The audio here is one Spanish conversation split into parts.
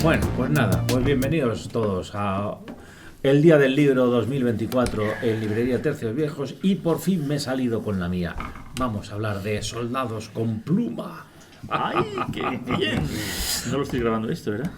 Bueno, pues nada, pues bienvenidos todos a el Día del Libro 2024 en Librería Tercios Viejos y por fin me he salido con la mía. Vamos a hablar de Soldados con Pluma. ¡Ay, qué bien! No lo estoy grabando esto, ¿verdad?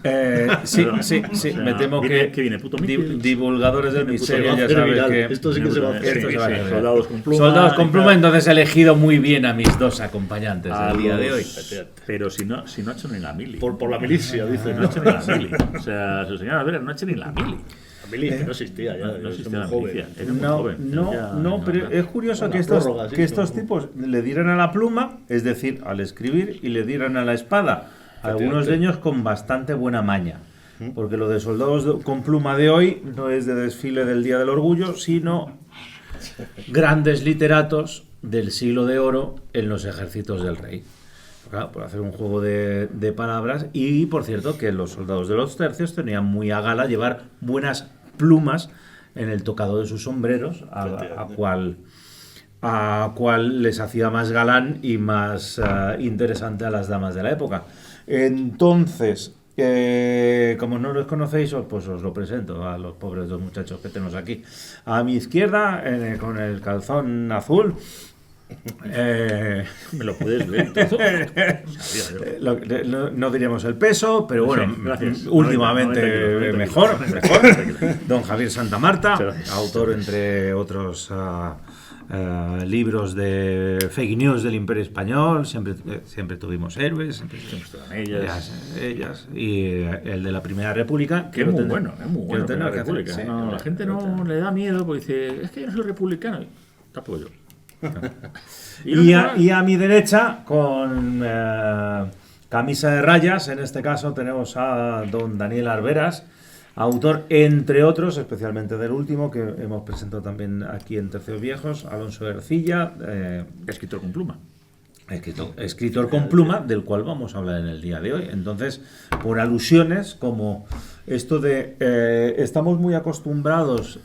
Sí, Pero, sí, o sea, me temo viene, que viene puto Mickey. divulgadores del Viene puto misterio ya Mickey. saben viral. que Esto sí que se va a hacer. esto se va a hacer. Soldados con Pluma. Soldados con y Pluma, tal. entonces he elegido muy bien a mis dos acompañantes A del día de hoy. los- Pero si no ha hecho ni la mili. Por la milicia, dice. No ha hecho ni la mili. O sea, su señora Vera no ha hecho ni la mili. La milicia que no existía ya. No es existía la muy joven. milicia. Era muy No, joven. no, pero es curioso Una que estos, prórroga, sí, que estos como- tipos le dieran a la pluma, es decir, al escribir, y le dieran a la espada. Algunos de ellos con bastante buena maña. Porque lo de soldados con pluma de hoy no es de desfile del Día del Orgullo, sino grandes literatos del siglo de oro en los ejércitos del rey. Claro, por hacer un juego de palabras. Y por cierto, que los soldados de los tercios tenían muy a gala llevar buenas plumas en el tocado de sus sombreros, a cual les hacía más galán y más interesante a las damas de la época. Entonces, como no los conocéis, pues os lo presento a los pobres dos muchachos que tenemos aquí. A mi izquierda, con el calzón azul, Me lo puedes ver todo. Sabía yo. no diríamos el peso, pero bueno, Sí, gracias. últimamente 90 kilos, mejor. 90 kilos. Don Javier Santamarta, Muchas gracias. autor, entre otros libros de fake news del Imperio Español. Siempre tuvimos héroes, siempre Están ellas. y el de la Primera República. Que es muy bueno, es muy bueno. que lo tenemos la que hacer, República. sí. No, la gente no le da miedo porque dice, es que yo no soy republicano. Tampoco yo. Y a mi derecha, con camisa de rayas, en este caso tenemos a don Daniel Arberas, autor, entre otros, especialmente del último, que hemos presentado también aquí en Tercios Viejos, Alonso Ercilla, Escritor con pluma. escritor con pluma, del cual vamos a hablar en el día de hoy. Entonces, por alusiones, como esto de... estamos muy acostumbrados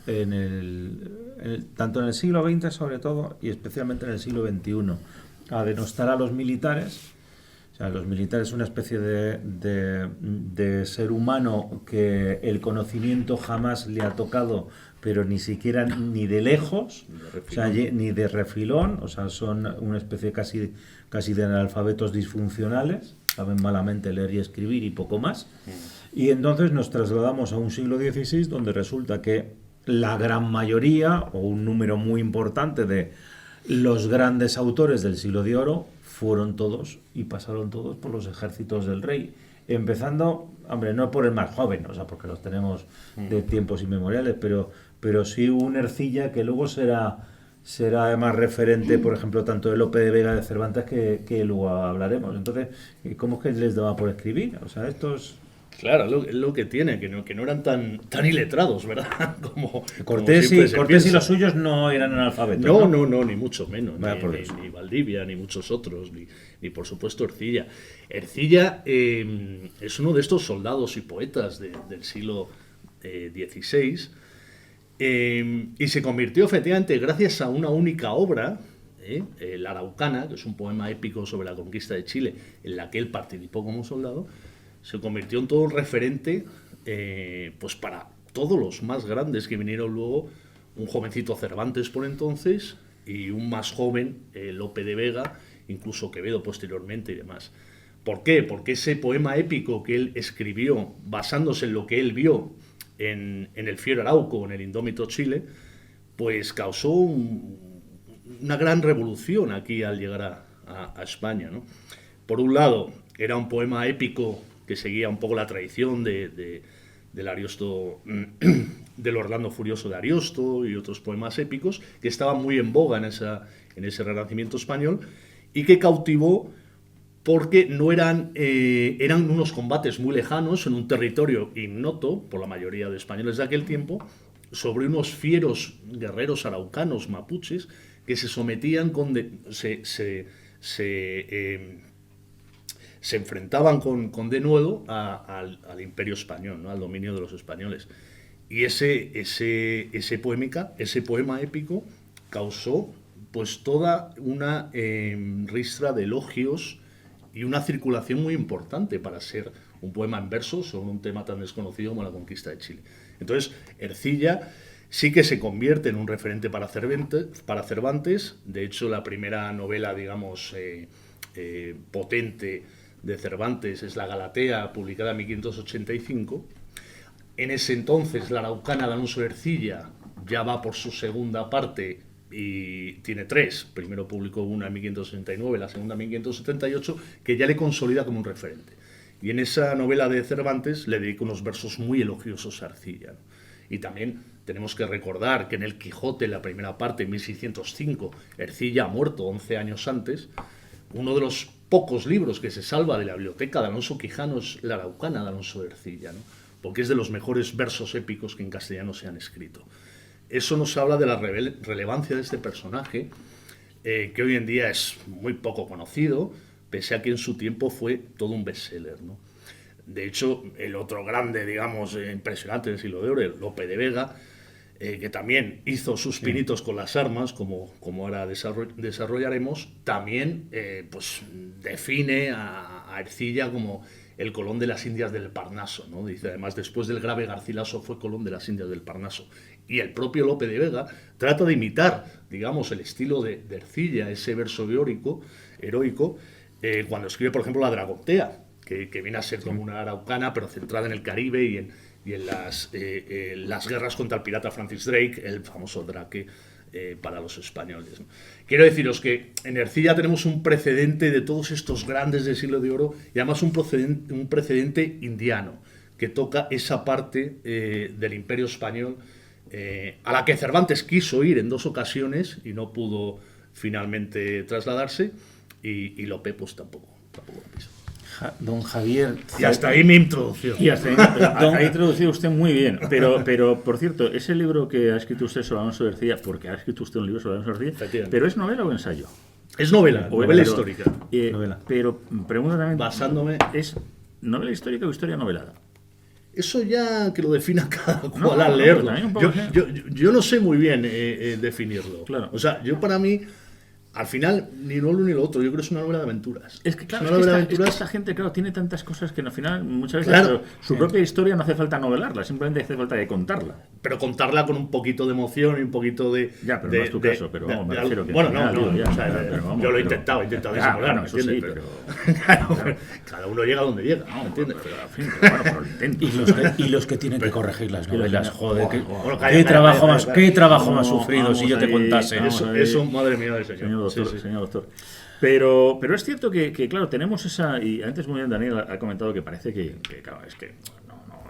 tanto en el siglo XX sobre todo, y especialmente en el siglo XXI, a denostar a los militares. O sea, los militares son una especie de ser humano que el conocimiento jamás le ha tocado, pero ni siquiera ni de lejos, o sea, ni de refilón, o sea, son una especie casi de analfabetos disfuncionales, saben malamente leer y escribir y poco más. Y entonces nos trasladamos a un siglo XVI donde resulta que la gran mayoría, o un número muy importante de los grandes autores del siglo de oro, fueron todos y pasaron todos por los ejércitos del rey. Empezando, hombre, no por el más joven, o sea, porque los tenemos de tiempos inmemoriales, pero sí un Ercilla que luego será además referente, por ejemplo, tanto de Lope de Vega de Cervantes, que luego hablaremos. Entonces, ¿cómo es que les daba por escribir? O sea, estos... Claro, es lo que tiene, que no eran tan iletrados, ¿verdad? Como Cortés siempre se y piensa. los suyos no eran analfabetos. No, ni mucho menos. Vaya por Dios. Ni Valdivia, ni muchos otros, ni por supuesto Ercilla. Ercilla es uno de estos soldados y poetas del siglo XVI y se convirtió efectivamente gracias a una única obra, La Araucana, que es un poema épico sobre la conquista de Chile, en la que él participó como soldado. Se convirtió en todo un referente pues para todos los más grandes que vinieron luego, un jovencito Cervantes por entonces y un más joven Lope de Vega, incluso Quevedo posteriormente y demás. ¿Por qué? Porque ese poema épico que él escribió basándose en lo que él vio en el fiero Arauco, en el indómito Chile, pues causó una gran revolución aquí al llegar a España, ¿no? Por un lado, era un poema épico que seguía un poco la tradición del Ariosto, del Orlando Furioso de Ariosto y otros poemas épicos que estaban muy en boga en ese Renacimiento español y que cautivó porque no eran unos combates muy lejanos en un territorio ignoto por la mayoría de españoles de aquel tiempo sobre unos fieros guerreros araucanos mapuches que se sometían se enfrentaban con denuedo al Imperio Español, ¿no? Al dominio de los españoles. Y ese poema épico causó pues toda una ristra de elogios y una circulación muy importante para ser un poema en verso sobre un tema tan desconocido como la conquista de Chile. Entonces, Ercilla sí que se convierte en un referente para Cervantes. De hecho, la primera novela, digamos, potente de Cervantes es La Galatea, publicada en 1585. En ese entonces, La Araucana de Alonso de Ercilla ya va por su segunda parte y tiene 3. Primero publicó una en 1569, la segunda en 1578, que ya le consolida como un referente. Y en esa novela de Cervantes le dedica unos versos muy elogiosos a Ercilla, ¿no? Y también tenemos que recordar que en El Quijote, la primera parte, en 1605, Ercilla ha muerto 11 años antes. Uno de los pocos libros que se salva de la biblioteca de Alonso Quijano es La Araucana de Alonso de Ercilla, ¿no? Porque es de los mejores versos épicos que en castellano se han escrito. Eso nos habla de la relevancia de este personaje, que hoy en día es muy poco conocido, pese a que en su tiempo fue todo un bestseller, ¿no? De hecho, el otro grande, digamos, impresionante del siglo de oro, Lope de Vega, que también hizo sus pinitos con las armas, como ahora desarrollaremos, también pues define a Ercilla como el Colón de las Indias del Parnaso, ¿no? Dice, además, después del grave Garcilaso fue Colón de las Indias del Parnaso. Y el propio Lope de Vega trata de imitar, digamos, el estilo de Ercilla, ese verso heroico, cuando escribe, por ejemplo, La Dragontea, que viene a ser como una araucana, pero centrada en el Caribe y en las guerras contra el pirata Francis Drake, el famoso Drake, para los españoles, ¿no? Quiero deciros que en Ercilla tenemos un precedente de todos estos grandes del siglo de oro y además un precedente indiano que toca esa parte del Imperio Español a la que Cervantes quiso ir en 2 ocasiones y no pudo finalmente trasladarse, y Lope pues tampoco lo quiso. Don Javier... Y hasta ahí mi introducción. Y hasta ahí ha introducido usted muy bien. Pero, por cierto, ese libro que ha escrito usted sobre Alonso de Ercilla, porque ha escrito usted un libro sobre Alonso de Ercilla, ¿pero es novela o ensayo? Es novela histórica. Novela. Pero pregunta también... Basándome... ¿Es novela histórica o historia novelada? Eso ya que lo defina cada cual al leerlo. Yo no sé muy bien definirlo. Claro. O sea, yo para mí... Al final, ni lo uno ni lo otro. Yo creo que es una novela de aventuras. Es que, claro, es que esta gente, claro, tiene tantas cosas que al final, muchas veces, claro, su propia historia no hace falta novelarla, simplemente hace falta de contarla. Pero contarla con un poquito de emoción y un poquito de... Ya, pero no es tu caso, pero vamos, me refiero que... Bueno, yo lo he intentado disimular, eso sí, pero... Cada uno llega donde llega, ¿me entiendes? Pero, en fin, bueno, pero lo intento. Y los que tienen que corregir las novelas, joder, qué trabajo más sufrido si yo te contase. Eso, madre mía del Señor. Señor doctor. Pero es cierto que, claro, tenemos esa... Y antes muy bien Daniel ha comentado que parece que claro, es que...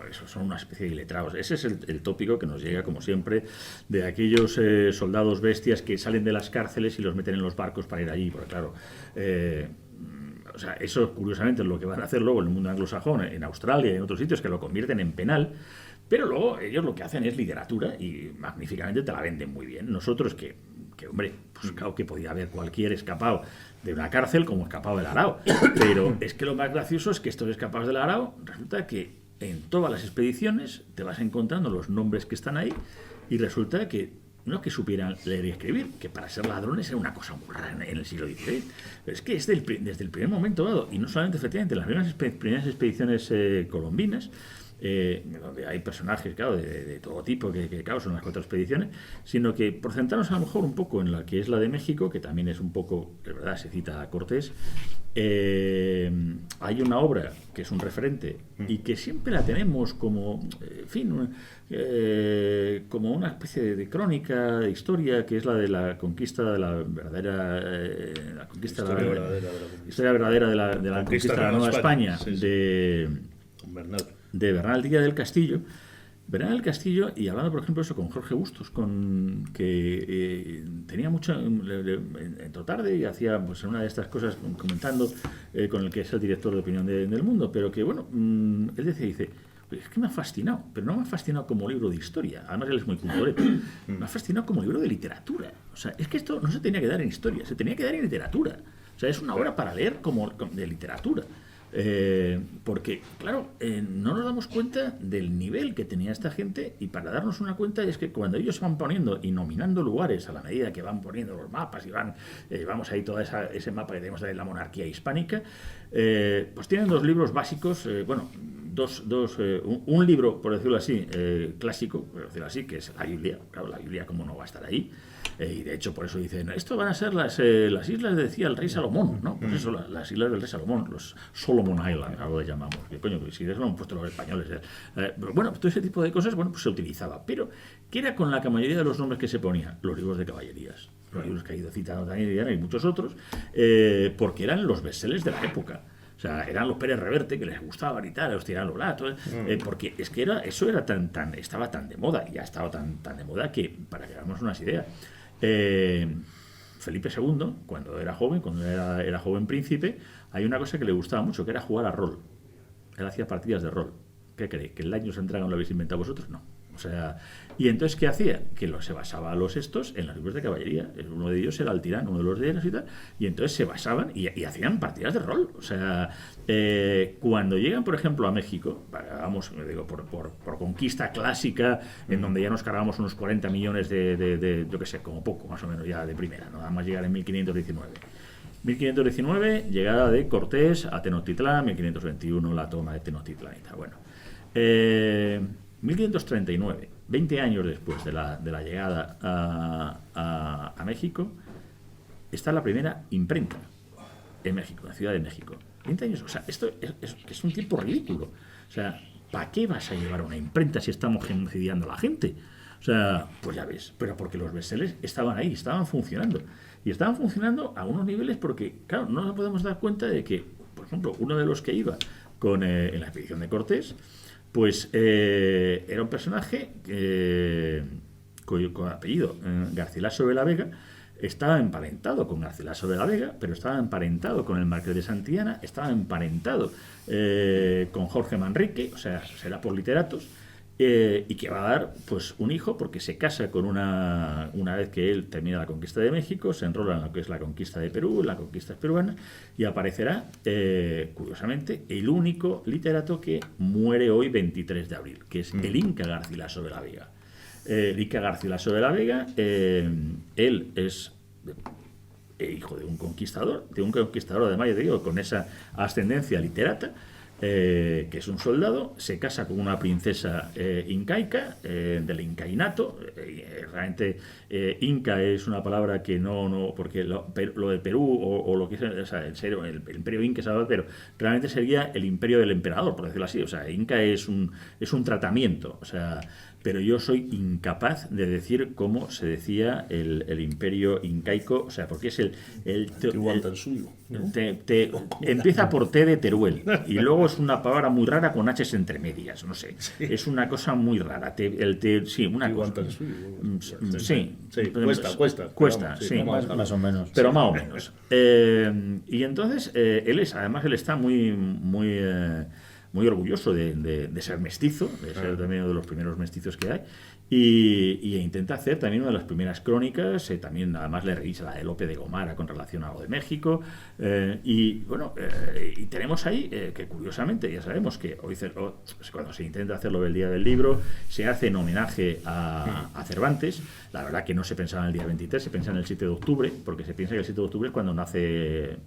Eso son una especie de iletrados. Ese es el tópico que nos llega, como siempre, de aquellos soldados bestias que salen de las cárceles y los meten en los barcos para ir allí. Porque, claro, o sea, eso curiosamente es lo que van a hacer luego en el mundo anglosajón, en Australia y en otros sitios, que lo convierten en penal. Pero luego ellos lo que hacen es literatura y magníficamente te la venden muy bien. Nosotros que hombre, pues claro que podía haber cualquier escapado de una cárcel como escapado del Arao. Pero es que lo más gracioso es que estos escapados del Arao resulta que en todas las expediciones te vas encontrando los nombres que están ahí y resulta que no que supieran leer y escribir, que para ser ladrones era una cosa muy rara en el siglo XVI. Pero es que desde el primer momento dado, y no solamente efectivamente en las primeras expediciones colombinas, donde hay personajes, claro, de todo tipo que claro, son las 4 expediciones, sino que por centrarnos a lo mejor un poco en la que es la de México, que también es un poco, de verdad, se cita a Cortés, hay una obra que es un referente y que siempre la tenemos como, en fin, como una especie de crónica, de historia, que es la de la conquista de la verdadera, la conquista historia verdadera de la conquista de la Nueva España, sí. de Bernal Díaz del Castillo. Bernal del Castillo, y hablando por ejemplo eso con Jorge Bustos, que tenía mucho, entró tarde y hacía pues una de estas cosas comentando con el que es el director de opinión del Mundo, pero que bueno, él dice, es que me ha fascinado, pero no me ha fascinado como libro de historia, además él es muy cultureta, me ha fascinado como libro de literatura. O sea, es que esto no se tenía que dar en historia, se tenía que dar en literatura. O sea, es una obra para leer como de literatura. O Porque, claro, no nos damos cuenta del nivel que tenía esta gente, y para darnos una cuenta es que cuando ellos van poniendo y nominando lugares a la medida que van poniendo los mapas y van, vamos ahí todo ese mapa que tenemos de la monarquía hispánica, pues tienen dos libros básicos, un libro, por decirlo así, clásico, por decirlo así, que es la Biblia. Claro, la Biblia cómo no va a estar ahí. Y de hecho por eso dicen, esto van a ser las islas, decía el rey Salomón, ¿no? Pues eso, las islas del rey Salomón, los Solomon Islands, algo le llamamos. Que coño, si de eso lo han puesto los españoles. Pero bueno, todo ese tipo de cosas, bueno, pues se utilizaba. Pero, ¿qué era con la mayoría de los nombres que se ponían? Los libros de caballerías. Los libros que ha ido citando también Diana y muchos otros, porque eran los bestsellers de la época. O sea, eran los Pérez Reverte que les gustaban y tal, los tiraban los blatos, porque es que eso era estaba tan de moda, y ya estaba tan de moda que, para que hagamos unas ideas, Felipe II, cuando era joven príncipe, hay una cosa que le gustaba mucho, que era jugar a rol. Él hacía partidas de rol. ¿Qué creéis? ¿Que el Dungeons and Dragons lo habéis inventado vosotros? No. O sea, y entonces, ¿qué hacía? Que se basaba los estos en los libros de caballería. Uno de ellos era el tirano, uno de los de ellos y tal. Y entonces se basaban y hacían partidas de rol. O sea, cuando llegan, por ejemplo, a México, vamos, digo, por conquista clásica, en donde ya nos cargamos unos 40 millones yo qué sé, como poco, más o menos, ya de primera, ¿no? Nada más llegar en 1519. 1519, llegada de Cortés a Tenochtitlán, 1521, la toma de Tenochtitlán y tal. Bueno, 1539, 20 años después de la llegada a México, está la primera imprenta en México, en la Ciudad de México. 20 años, o sea, esto es un tiempo ridículo. O sea, ¿para qué vas a llevar una imprenta si estamos genocidiando a la gente? O sea, pues ya ves, pero porque los bestsellers estaban ahí, estaban funcionando. Y estaban funcionando a unos niveles porque, claro, no nos podemos dar cuenta de que, por ejemplo, uno de los que iba en la expedición de Cortés, pues era un personaje cuyo apellido Garcilaso de la Vega estaba emparentado con Garcilaso de la Vega, pero estaba emparentado con el Marqués de Santillana, estaba emparentado con Jorge Manrique, o sea, será por literatos, y que va a dar pues un hijo porque se casa con una vez que él termina la conquista de México, se enrola en lo que es la conquista de Perú, la conquista peruana, y aparecerá, curiosamente, el único literato que muere hoy 23 de abril, que es el Inca Garcilaso de la Vega. El Inca Garcilaso de la Vega, él es hijo de un conquistador además, yo digo, con esa ascendencia literata, que es un soldado, se casa con una princesa incaica, del incainato. Realmente Inca es una palabra que no porque lo de Perú o lo que es, o sea, el imperio Inca, pero realmente sería el imperio del emperador, por decirlo así. O sea, Inca es un tratamiento, o sea, pero yo soy incapaz de decir cómo se decía el imperio incaico, o sea, porque es empieza por T de Teruel y luego es una palabra muy rara con H's entre medias, no sé, es una cosa muy rara. Una cosa. Sí, cuesta, sí, más o menos, pero más o menos. Y entonces él está muy orgulloso de ser mestizo, de ser también uno de los primeros mestizos que hay, y intenta hacer también una de las primeras crónicas, también además le revisa la de Lope de Gomara con relación a lo de México, y bueno, y tenemos ahí que curiosamente ya sabemos que hoy cuando se intenta hacerlo del Día del Libro se hace en homenaje a Cervantes. La verdad que no se pensaba en el día 23, se piensa en el 7 de octubre, porque se piensa que el 7 de octubre es cuando nace,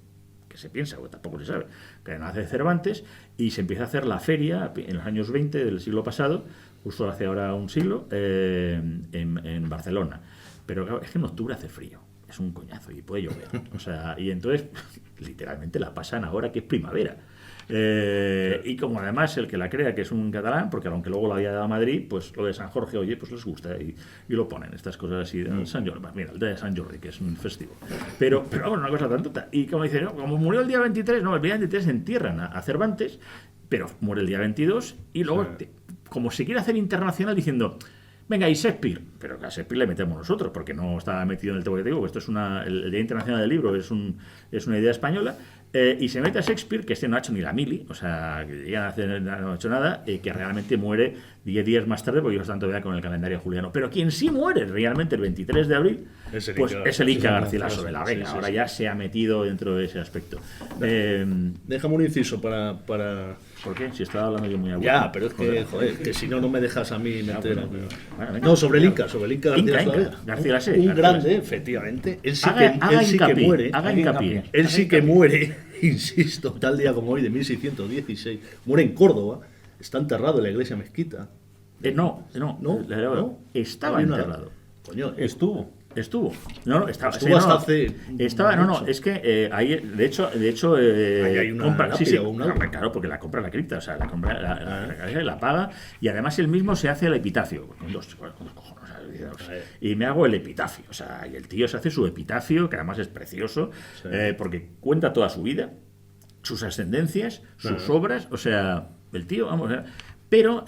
que se piensa, o tampoco se sabe, que nace Cervantes, y se empieza a hacer la feria en los años 20 del siglo pasado, justo hace ahora un siglo, en Barcelona. Pero claro, es que en octubre hace frío, es un coñazo y puede llover. O sea, y entonces literalmente la pasan ahora que es primavera. Y como además el que la crea que es un catalán, porque aunque luego la había dado a Madrid, pues lo de San Jorge, oye, pues les gusta y lo ponen, estas cosas así. San Jordi, mira, el día de San Jordi, que es un festivo. Pero bueno, una cosa tan tonta. Y como dice, no, como murió el día 23, no, el día 23 entierran a Cervantes, pero muere el día 22 y luego, como se quiere hacer internacional diciendo, venga, y Shakespeare, pero a Shakespeare le metemos nosotros, porque no está metido en el tema que te digo, esto es el Día Internacional del Libro, es una idea española, y se mete a Shakespeare, que no ha hecho ni la mili, o sea, que ya no ha hecho nada, que realmente muere 10 días más tarde, porque ellos están todavía con el calendario juliano. Pero quien sí muere realmente el 23 de abril Pues es el Inca Garcilaso de la Sí, Vega. sí, Ahora sí. ya se ha metido dentro de ese aspecto. Déjame un inciso para... ¿Por qué? Si estaba hablando yo muy a gusto. Ya, pero es que, joder, que si no, no me dejas a mí meter bueno, aquí. bueno, venga. No, sobre el Inca Garcilaso de la Vega. Garcilaso, Un Garcilaso. grande, efectivamente. Él sí Haga él sí que hincapié, muere. haga hincapié. Él sí que muere, insisto, tal día como hoy de 1616. Muere en Córdoba. Está enterrado en la iglesia mezquita. No, ¿No? estaba Había una- enterrado. Coño, Estuvo. Estuvo. No, estaba. Estuvo hasta hace Estaba, mucho. es que ahí, de hecho, Ahí hay una lápida o un algo. claro, porque la compra la cripta, o sea, la compra, la paga y además él mismo se hace el epitafio. Con dos cojones, ¿sabes? Y me hago el epitafio, o sea, y el tío se hace su epitafio, que además es precioso, Sí. porque cuenta toda su vida, sus ascendencias, sus obras, o sea, el tío, vamos, pero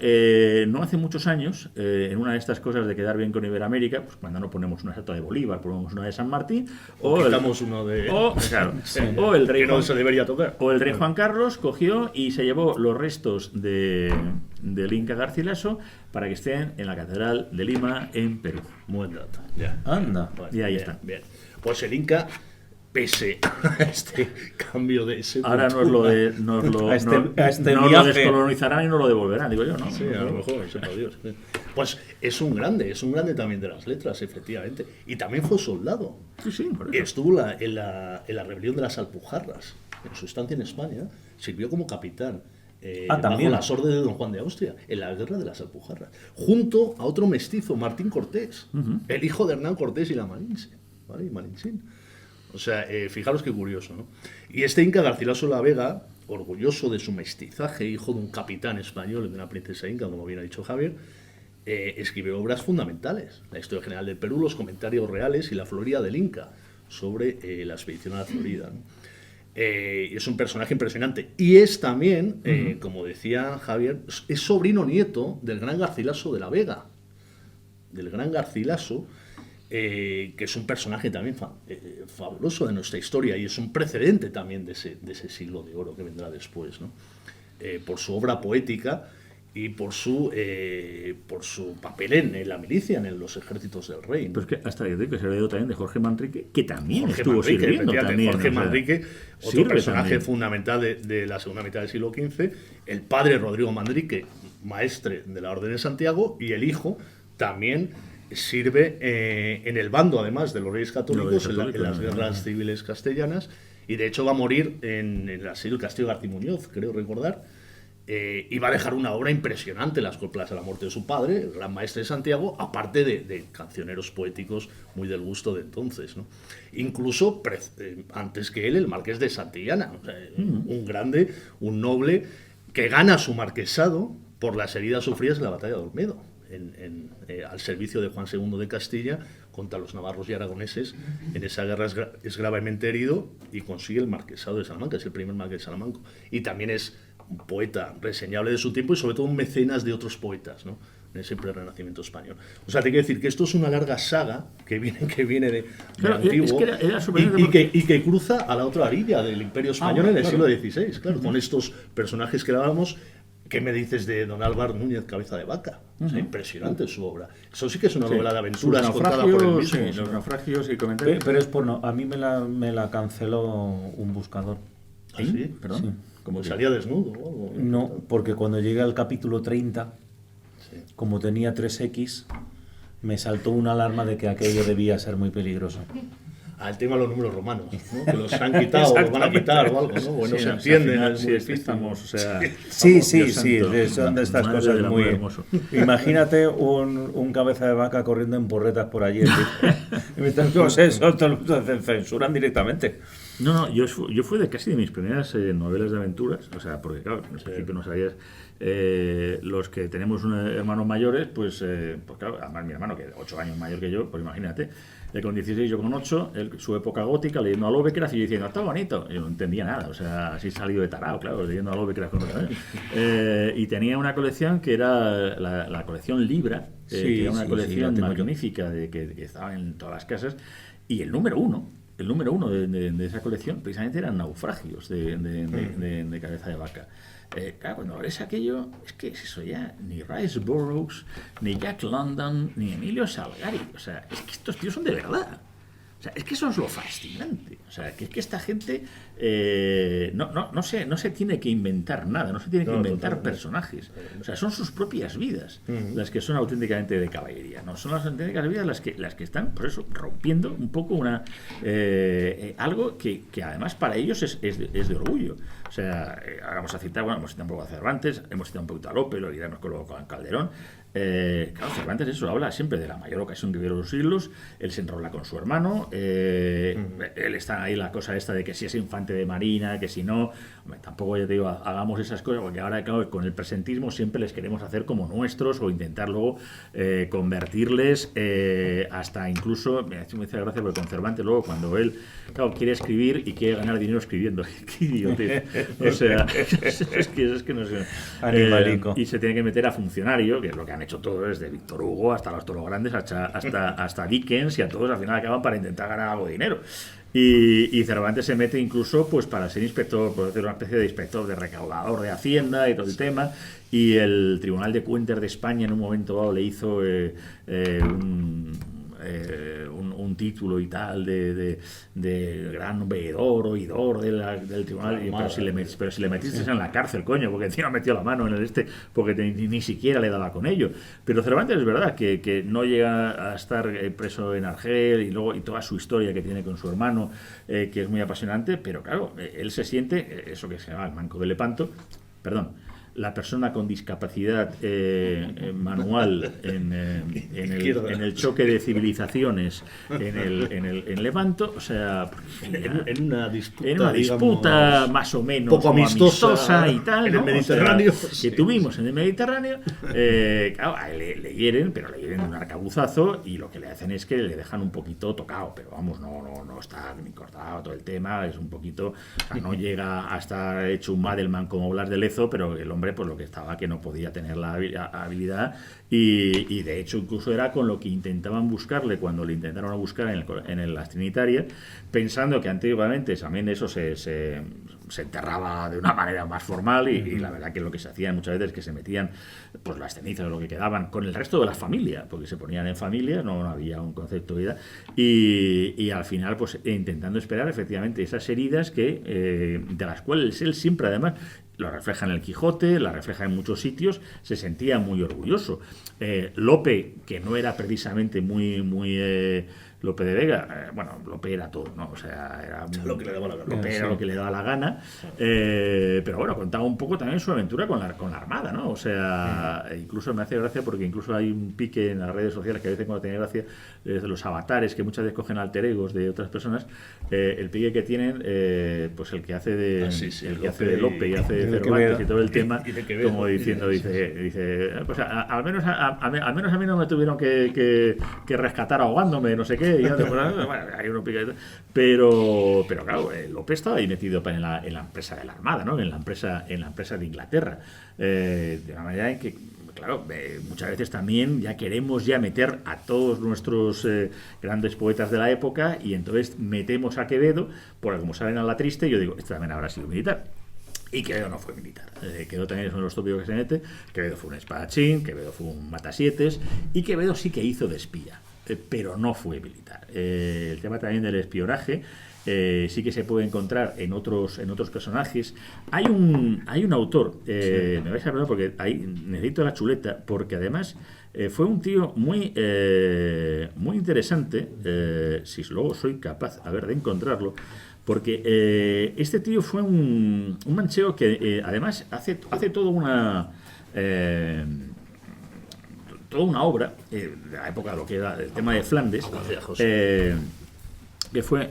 no hace muchos años, en una de estas cosas de quedar bien con Iberoamérica, pues cuando no ponemos una estatua de Bolívar, ponemos una de San Martín, o quitamos uno de... claro, o el rey que no Juan, se debería tocar. o el rey Juan Carlos cogió y se llevó los restos del Inca Garcilaso para que estén en la Catedral de Lima, en Perú. Buen dato. Ya. Anda. Bueno, Y ahí bien, está. Bien. Pues el Inca, pese a este cambio de Ahora nos lo, A este nos lo viaje. descolonizarán y nos lo devolverán, digo yo, ¿no? Sí, a lo mejor, sepa Dios. Pues es un grande también de las letras, efectivamente. Y también fue soldado. Sí, por eso. Estuvo en la rebelión de las Alpujarras. En su estancia en España, sirvió como capitán. también. Bajo las órdenes de don Juan de Austria, en la guerra de las Alpujarras. Junto a otro mestizo, Martín Cortés, el hijo de Hernán Cortés y la Malinche. ¿Vale? Y Malinchín. O sea, fijaros qué curioso, ¿no? Y este Inca Garcilaso de la Vega, orgulloso de su mestizaje, hijo de un capitán español y de una princesa inca, como bien ha dicho Javier, escribió obras fundamentales. La historia general del Perú, los comentarios reales y la Florida del Inca, sobre la expedición a la Florida, ¿no? Es un personaje impresionante. Y es también, como decía Javier, es sobrino nieto del gran Garcilaso de la Vega. Del gran Garcilaso, que es un personaje también fabuloso de nuestra historia y es un precedente también de ese siglo de oro que vendrá después, ¿no? Por su obra poética y por su papel en la milicia, en los ejércitos del rey, ¿no? Pero es que hasta yo digo que se le dio también de Jorge Manrique, que también Jorge estuvo Manrique, sirviendo efectivamente, también. Jorge o sea, Manrique, otro sirve personaje también. fundamental de la segunda mitad del siglo XV, el padre Rodrigo Manrique, maestre de la Orden de Santiago, y el hijo también sirve en el bando, además, de los Reyes Católicos, en las guerras civiles castellanas, y de hecho va a morir en el asilo del Castillo García Muñoz, creo recordar, y va a dejar una obra impresionante, las coplas a la muerte de su padre, el gran maestre de Santiago, aparte de cancioneros poéticos muy del gusto de entonces, ¿no? Incluso antes que él, el marqués de Santillana, o sea, un grande, un noble, que gana su marquesado por las heridas sufridas en la batalla de Olmedo, al servicio de Juan II de Castilla contra los navarros y aragoneses. En esa guerra es gravemente herido y consigue el marquesado de Salamanca, es el primer marqués de Salamanca. Y también es un poeta reseñable de su tiempo y sobre todo un mecenas de otros poetas, ¿no? En ese prerrenacimiento español. O sea, te quiero decir que esto es una larga saga que viene de Claro, antiguo, es que era sorprendente y que cruza a la otra orilla del Imperio Español en el siglo XVI, claro, con estos personajes que dábamos. ¿Qué me dices de don Álvaro Núñez Cabeza de Vaca? O sea, impresionante su obra. Eso sí que es una novela de aventuras contada por él mismo. Sí, los naufragios y comentarios. Pero es por no. A mí me la canceló un buscador. ¿Ah, sí? Perdón. Sí. Como salía desnudo o algo. No, porque cuando llegué al capítulo 30, Sí. como tenía 3X, me saltó una alarma de que aquello debía ser muy peligroso. El tema de los números romanos, ¿no? Que los han quitado o los van a quitar o algo, ¿no? Bueno, Sí, se al entiende. final, es sí, muy es que difícil. estamos, o sea, Sí, Dios sí, santo, son de estas madre cosas del amor muy... hermoso. Imagínate un cabeza de vaca corriendo en porretas por allí. Y mientras no sé, eso te lo censuran directamente. No, yo fui de casi de mis primeras novelas de aventuras, o sea, porque claro, en principio no sabías, los que tenemos hermanos mayores, pues claro, además mi hermano, que es 8 años mayor que yo, pues imagínate, él con 16, yo con 8, su época gótica, leyendo a Lovecraft y yo diciendo, está bonito, yo no entendía nada, o sea, así salido de tarao, claro, leyendo a Lovecraft con 8 años. Y tenía una colección que era la colección Libra, Sí, que era una sí, colección sí, la tengo yo. magnífica que estaba en todas las casas, y el número uno de esa colección precisamente eran naufragios de Cabeza de Vaca. Claro, cuando lees aquello, es que es eso ya, ni Rice Burroughs, ni Jack London, ni Emilio Salgari, o sea, es que estos tíos son de verdad. O sea, es que eso es lo fascinante. O sea, que esta gente no se tiene que inventar nada, no se tiene que inventar personajes. O sea, son sus propias vidas las que son auténticamente de caballería. No son las auténticas vidas las que están, por eso, rompiendo un poco algo que además para ellos es de orgullo. O sea, ahora vamos a citar, hemos citado un poco a Cervantes, hemos citado un poquito a Lope, lo diremos con Calderón. Claro, Cervantes eso habla siempre de la mayor ocasión que vieron los siglos. Él se enrola con su hermano, él está ahí la cosa esta de que si es infante de marina, que si no. Hombre, tampoco, ya te digo, hagamos esas cosas, porque ahora, claro, con el presentismo siempre les queremos hacer como nuestros o intentar luego convertirles hasta incluso, me hace mucha gracia porque con Cervantes luego cuando él, claro, quiere escribir y quiere ganar dinero escribiendo. Qué idiotez. O sea, es que no sé. Animalico. Y se tiene que meter a funcionario, que es lo que han hecho todos, desde Víctor Hugo hasta los Toros Grandes, hasta Dickens, y a todos al final acaban para intentar ganar algo de dinero. Y Cervantes se mete incluso pues para ser inspector, por decir una especie de inspector, de recaudador de Hacienda y todo el tema. Y el Tribunal de Cuentas de España en un momento dado le hizo un título y tal de gran veedor, oidor del tribunal, pero si le metiste en la cárcel, coño, porque encima metió la mano en el porque ni siquiera le daba con ello. Pero Cervantes es verdad que no llega a estar preso en Argel y toda su historia que tiene con su hermano, que es muy apasionante, pero claro, él se siente, eso que se llama el manco de Lepanto, la persona con discapacidad manual en el choque de civilizaciones en Lepanto, o sea, en una disputa digamos, más o menos poco amistosa y tal, en ¿no? el Mediterráneo, o sea, que tuvimos en el Mediterráneo. Claro, le hieren, pero le hieren de un arcabuzazo y lo que le hacen es que le dejan un poquito tocado, pero vamos, no está ni cortado todo el tema, es un poquito, o sea, no llega a estar hecho un Madelman como Blas de Lezo, pero el hombre pues lo que estaba que no podía tener la habilidad y de hecho incluso era con lo que intentaban buscarle cuando le intentaron buscar en las Trinitarias, pensando que antiguamente también eso se enterraba de una manera más formal y la verdad que lo que se hacía muchas veces es que se metían pues las cenizas o lo que quedaban con el resto de la familia, porque se ponían en familia, no había un concepto de vida y al final pues intentando esperar efectivamente esas heridas de las cuales él siempre además lo refleja en el Quijote, la refleja en muchos sitios, se sentía muy orgulloso. Lope, que no era precisamente muy Lope de Vega, Lope era todo, ¿no? O sea, era lo que le daba la gana. Lope era lo que le daba la gana, pero bueno, contaba un poco también su aventura con la Armada, ¿no? O sea, incluso me hace gracia porque incluso hay un pique en las redes sociales que a veces cuando tiene gracia, de los avatares que muchas veces cogen alter egos de otras personas, el pique que tienen, pues el que hace de hace de Lope y hace de Cervantes y todo el tema, como diciendo, dice pues al menos a mí no me tuvieron que rescatar ahogándome, no sé qué. Hay uno pero claro, Lope estaba ahí metido en la empresa de la Armada, ¿no? en la empresa de Inglaterra, de una manera en que claro, muchas veces también ya queremos meter a todos nuestros grandes poetas de la época y entonces metemos a Quevedo, porque como saben a la triste, yo digo, este también habrá sido militar. Y Quevedo no fue militar. Quevedo también es uno de los tópicos que se mete. Quevedo fue un espadachín, Quevedo fue un matasietes y Quevedo sí que hizo de espía, pero no fue militar. El tema también del espionaje sí que se puede encontrar en otros personajes. Hay un autor, me vais a perdonar porque ahí necesito la chuleta, porque además fue un tío muy interesante, si luego soy capaz de encontrarlo, porque este tío fue un manchego que además hace toda una obra de la época de lo que era el tema de Flandes, que fue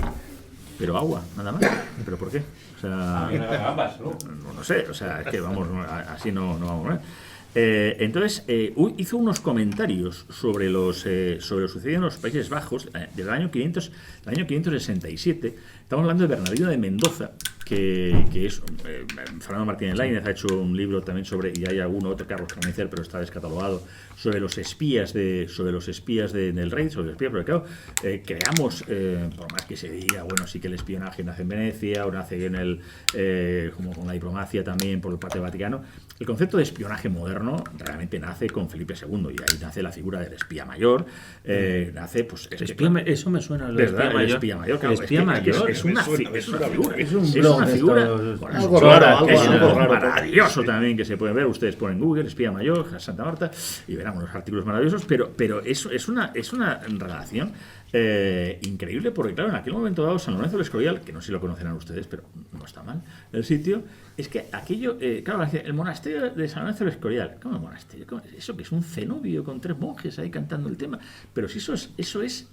pero agua, nada más. ¿Pero por qué? O sea, no sé, o sea, es que vamos, así no vamos a ver. Entonces hizo unos comentarios sobre lo sucedido en los Países Bajos del año 567. Estamos hablando de Bernardino de Mendoza, que es Fernando Martínez Lainez ha hecho un libro también sobre, y hay algún otro, Carlos Carnicer, pero está descatalogado, sobre los espías del rey, sobre los espías, porque claro, creamos, por más que se diga, bueno, sí que el espionaje nace en Venecia, o nace en como con la diplomacia también por parte del Vaticano, el concepto de espionaje moderno realmente nace con Felipe II, y ahí nace la figura del espía mayor, nace, pues... eso me suena, el espía mayor, claro, el espía mayor es una figura, es una figura, algo raro, maravilloso también que se puede ver. Ustedes ponen Google, espía mayor, Santa Marta, y verán unos artículos maravillosos, pero eso es una relación increíble, porque claro, en aquel momento dado San Lorenzo del Escorial, que no sé si lo conocerán ustedes, pero no está mal el sitio, es que aquello, claro, el monasterio de San Lorenzo del Escorial, ¿cómo el monasterio? Eso que es un cenobio con 3 monjes ahí cantando el tema, pero si eso es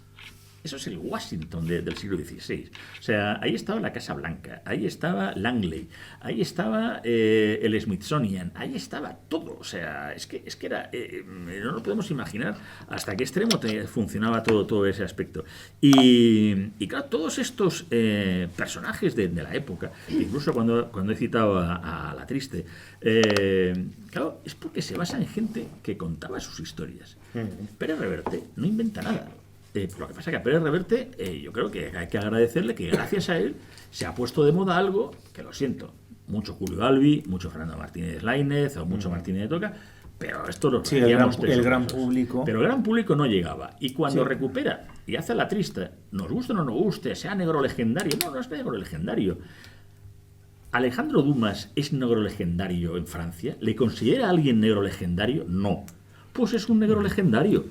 el Washington del siglo XVI. O sea, ahí estaba la Casa Blanca, ahí estaba Langley, ahí estaba el Smithsonian, ahí estaba todo. O sea, es que era... no lo podemos imaginar hasta qué extremo funcionaba todo ese aspecto. Y claro, todos estos personajes de la época, incluso cuando he citado a La Triste, claro, es porque se basa en gente que contaba sus historias. Pérez Reverte no inventa nada. Lo que pasa es que a Pérez Reverte yo creo que hay que agradecerle que gracias a él se ha puesto de moda algo que, lo siento, mucho Julio Albi, mucho Fernando Martínez Lainez o mucho Martínez de Toca, pero esto lo el gran público. Pero el gran público no llegaba. Y cuando recupera y hace La Triste, nos guste o no nos guste, sea negro legendario, no es negro legendario. ¿Alejandro Dumas es negro legendario en Francia? ¿Le considera a alguien negro legendario? No. Pues es un negro legendario.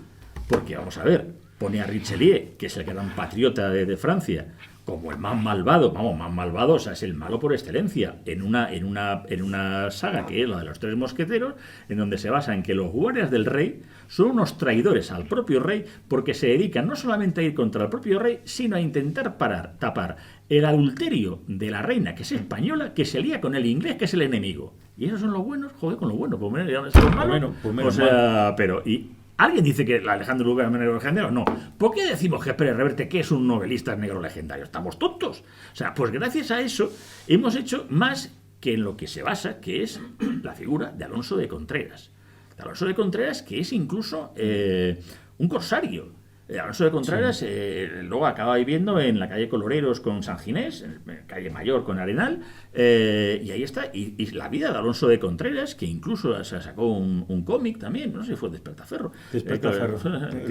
Porque, vamos a ver, pone a Richelieu, que es el gran patriota de Francia, como el más malvado, o sea, es el malo por excelencia, en una saga que es la de los 3 mosqueteros, en donde se basa en que los guardias del rey son unos traidores al propio rey, porque se dedican no solamente a ir contra el propio rey, sino a intentar tapar el adulterio de la reina, que es española, que se lía con el inglés, que es el enemigo. Y esos son los buenos, joder, con los buenos, pues menos los malos. O sea, pero... ¿Alguien dice que Alejandro Dumas es negro legendario? No. ¿Por qué decimos que Pérez Reverte, que es un novelista, es negro legendario? ¿Estamos tontos? O sea, pues gracias a eso hemos hecho más que en lo que se basa, que es la figura de Alonso de Contreras. Alonso de Contreras, que es incluso un corsario. Alonso de Contreras luego acaba viviendo en la calle Coloreros con San Ginés, en calle Mayor con Arenal, y ahí está. Y la vida de Alonso de Contreras, que incluso se sacó un cómic también, no sé si fue Despertaferro, que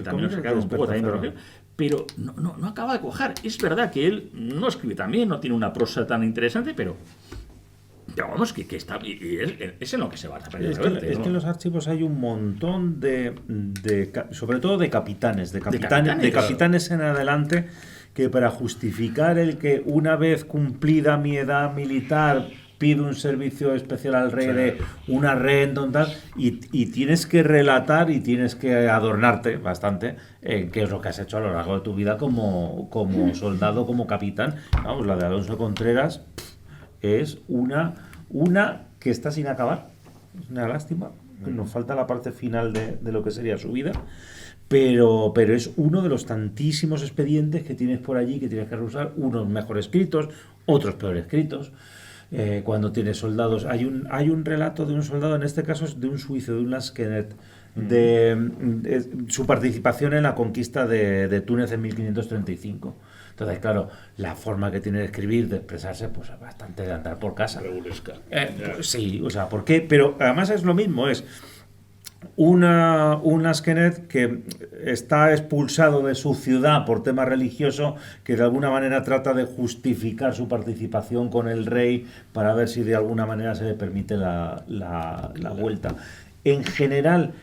también lo sacaron un poco también, pero no acaba de cuajar. Es verdad que él no escribe tan bien, no tiene una prosa tan interesante, pero vamos, que está, y es en lo que se basa. Es que en los archivos hay un montón sobre todo de capitanes en adelante, que para justificar el que una vez cumplida mi edad militar pido un servicio especial al rey de una renta tal, y tienes que relatar y tienes que adornarte bastante en qué es lo que has hecho a lo largo de tu vida como soldado, como capitán. Vamos, la de Alonso Contreras es una que está sin acabar. Es una lástima. Nos falta la parte final de lo que sería su vida. Pero es uno de los tantísimos expedientes que tienes por allí, que tienes que usar, unos mejor escritos, otros peor escritos. Cuando tienes soldados, hay un relato de un soldado, en este caso es de un suizo, de un Lansquenet, de su participación en la conquista de Túnez en 1535. Entonces, claro, la forma que tiene de escribir, de expresarse, pues es bastante de andar por casa. Sí, o sea, ¿por qué? Pero además es lo mismo, es un Lansquenet que está expulsado de su ciudad por tema religioso, que de alguna manera trata de justificar su participación con el rey para ver si de alguna manera se le permite la vuelta. En general,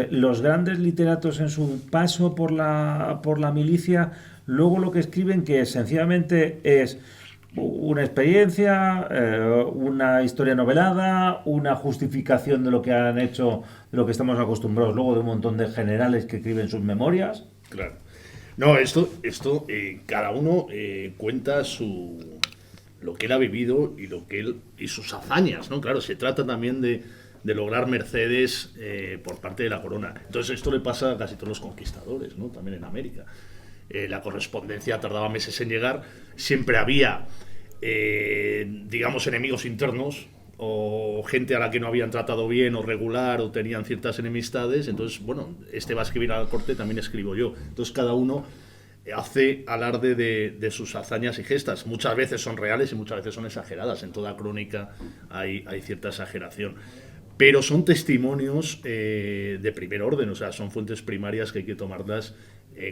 los grandes literatos en su paso por la milicia, luego lo que escriben, que sencillamente es una experiencia, una historia novelada, una justificación de lo que han hecho, de lo que estamos acostumbrados luego de un montón de generales que escriben sus memorias. Claro. No, esto cada uno cuenta lo que él ha vivido y sus hazañas, ¿no? Claro, se trata también de lograr mercedes por parte de la corona. Entonces esto le pasa a casi todos los conquistadores, ¿no? También en América. La correspondencia tardaba meses en llegar, siempre había digamos, enemigos internos o gente a la que no habían tratado bien o regular o tenían ciertas enemistades. Entonces, bueno, este va a escribir a la corte, también escribo yo. Entonces cada uno hace alarde de sus hazañas y gestas. Muchas veces son reales y muchas veces son exageradas. En toda crónica hay cierta exageración. Pero son testimonios de primer orden, o sea, son fuentes primarias que hay que tomarlas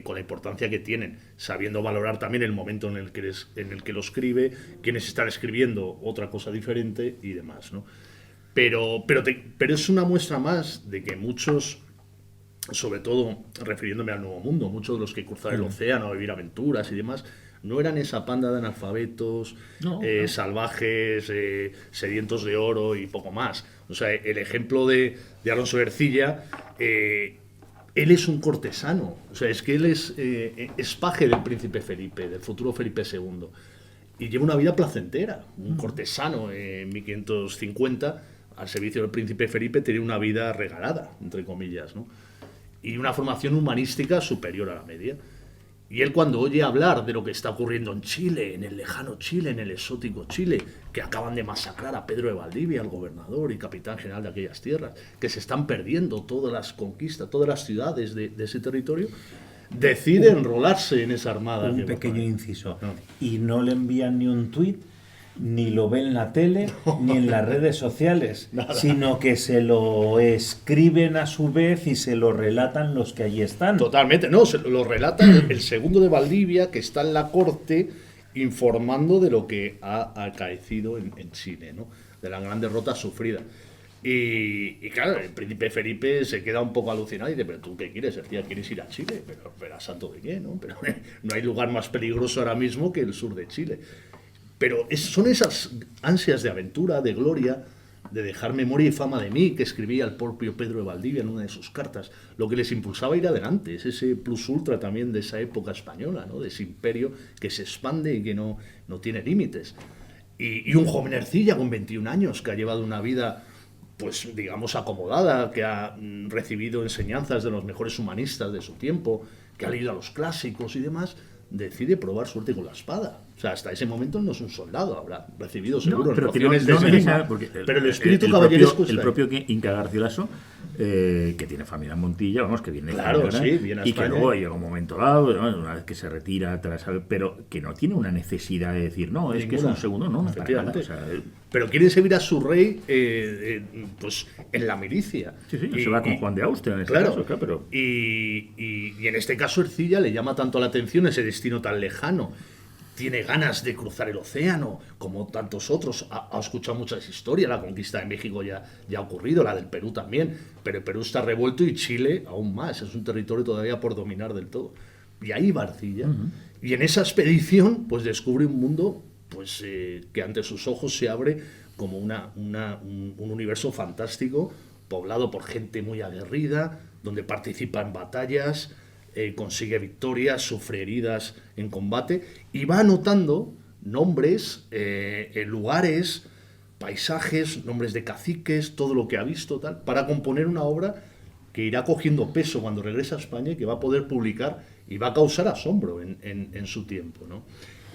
con la importancia que tienen, sabiendo valorar también el momento en el que lo escribe, quienes están escribiendo otra cosa diferente y demás, ¿no? Pero es una muestra más de que muchos, sobre todo refiriéndome al Nuevo Mundo, muchos de los que cruzaron el océano a vivir aventuras y demás, no eran esa panda de analfabetos, salvajes, sedientos de oro y poco más. O sea, el ejemplo de Alonso de Ercilla, él es un cortesano. O sea, es que él es paje del príncipe Felipe, del futuro Felipe II. Y lleva una vida placentera. Un cortesano en 1550, al servicio del príncipe Felipe, tenía una vida regalada, entre comillas, ¿no? Y una formación humanística superior a la media. Y él, cuando oye hablar de lo que está ocurriendo en Chile, en el lejano Chile, en el exótico Chile, que acaban de masacrar a Pedro de Valdivia, el gobernador y capitán general de aquellas tierras, que se están perdiendo todas las conquistas, todas las ciudades de ese territorio, decide enrolarse en esa armada. Un pequeño inciso. Y no le envían ni un tuit, ni lo ve en la tele, ni en las redes sociales, sino que se lo escriben a su vez y se lo relatan los que allí están. Totalmente, no, se lo relata el segundo de Valdivia, que está en la corte informando de lo que ha acaecido en Chile, ¿no? De la gran derrota sufrida. Y claro, el príncipe Felipe se queda un poco alucinado y dice, pero tú qué quieres, Ercilla, ¿quieres ir a Chile? Pero ¿a santo de qué, no? Pero no hay lugar más peligroso ahora mismo que el sur de Chile. Pero son esas ansias de aventura, de gloria, de dejar memoria y fama de mí, que escribía el propio Pedro de Valdivia en una de sus cartas, lo que les impulsaba a ir adelante. Es ese plus ultra también de esa época española, ¿no? De ese imperio que se expande y que no tiene límites. Y un joven Ercilla con 21 años que ha llevado una vida, pues digamos, acomodada, que ha recibido enseñanzas de los mejores humanistas de su tiempo, que ha leído a los clásicos y demás, decide probar suerte con la espada. O sea, hasta ese momento no es un soldado, habrá recibido seguro nociones de esgrima, pero el espíritu caballeresco el propio Inca Garcilaso, que tiene familia en Montilla, vamos, que viene claro, sí, viene a y España. Que luego llega un momento dado, ¿no? Una vez que se retira, pero que no tiene una necesidad de decir, no, es que es un segundo, no, efectivamente. Para nada, o sea, pero quiere servir a su rey pues en la milicia. Sí, se va con Juan de Austria en este claro, caso, claro, pero... y en este caso Ercilla le llama tanto la atención ese destino tan lejano. Tiene ganas de cruzar el océano, como tantos otros. Ha escuchado muchas historias. La conquista de México ya ha ocurrido, la del Perú también. Pero el Perú está revuelto y Chile aún más. Es un territorio todavía por dominar del todo. Y ahí va Ercilla. Y en esa expedición, pues descubre un mundo pues que ante sus ojos se abre como un universo fantástico, poblado por gente muy aguerrida, donde participa en batallas, consigue victorias, sufre heridas en combate y va anotando nombres, lugares, paisajes, nombres de caciques, todo lo que ha visto, tal, para componer una obra que irá cogiendo peso cuando regresa a España y que va a poder publicar y va a causar asombro en su tiempo, ¿no?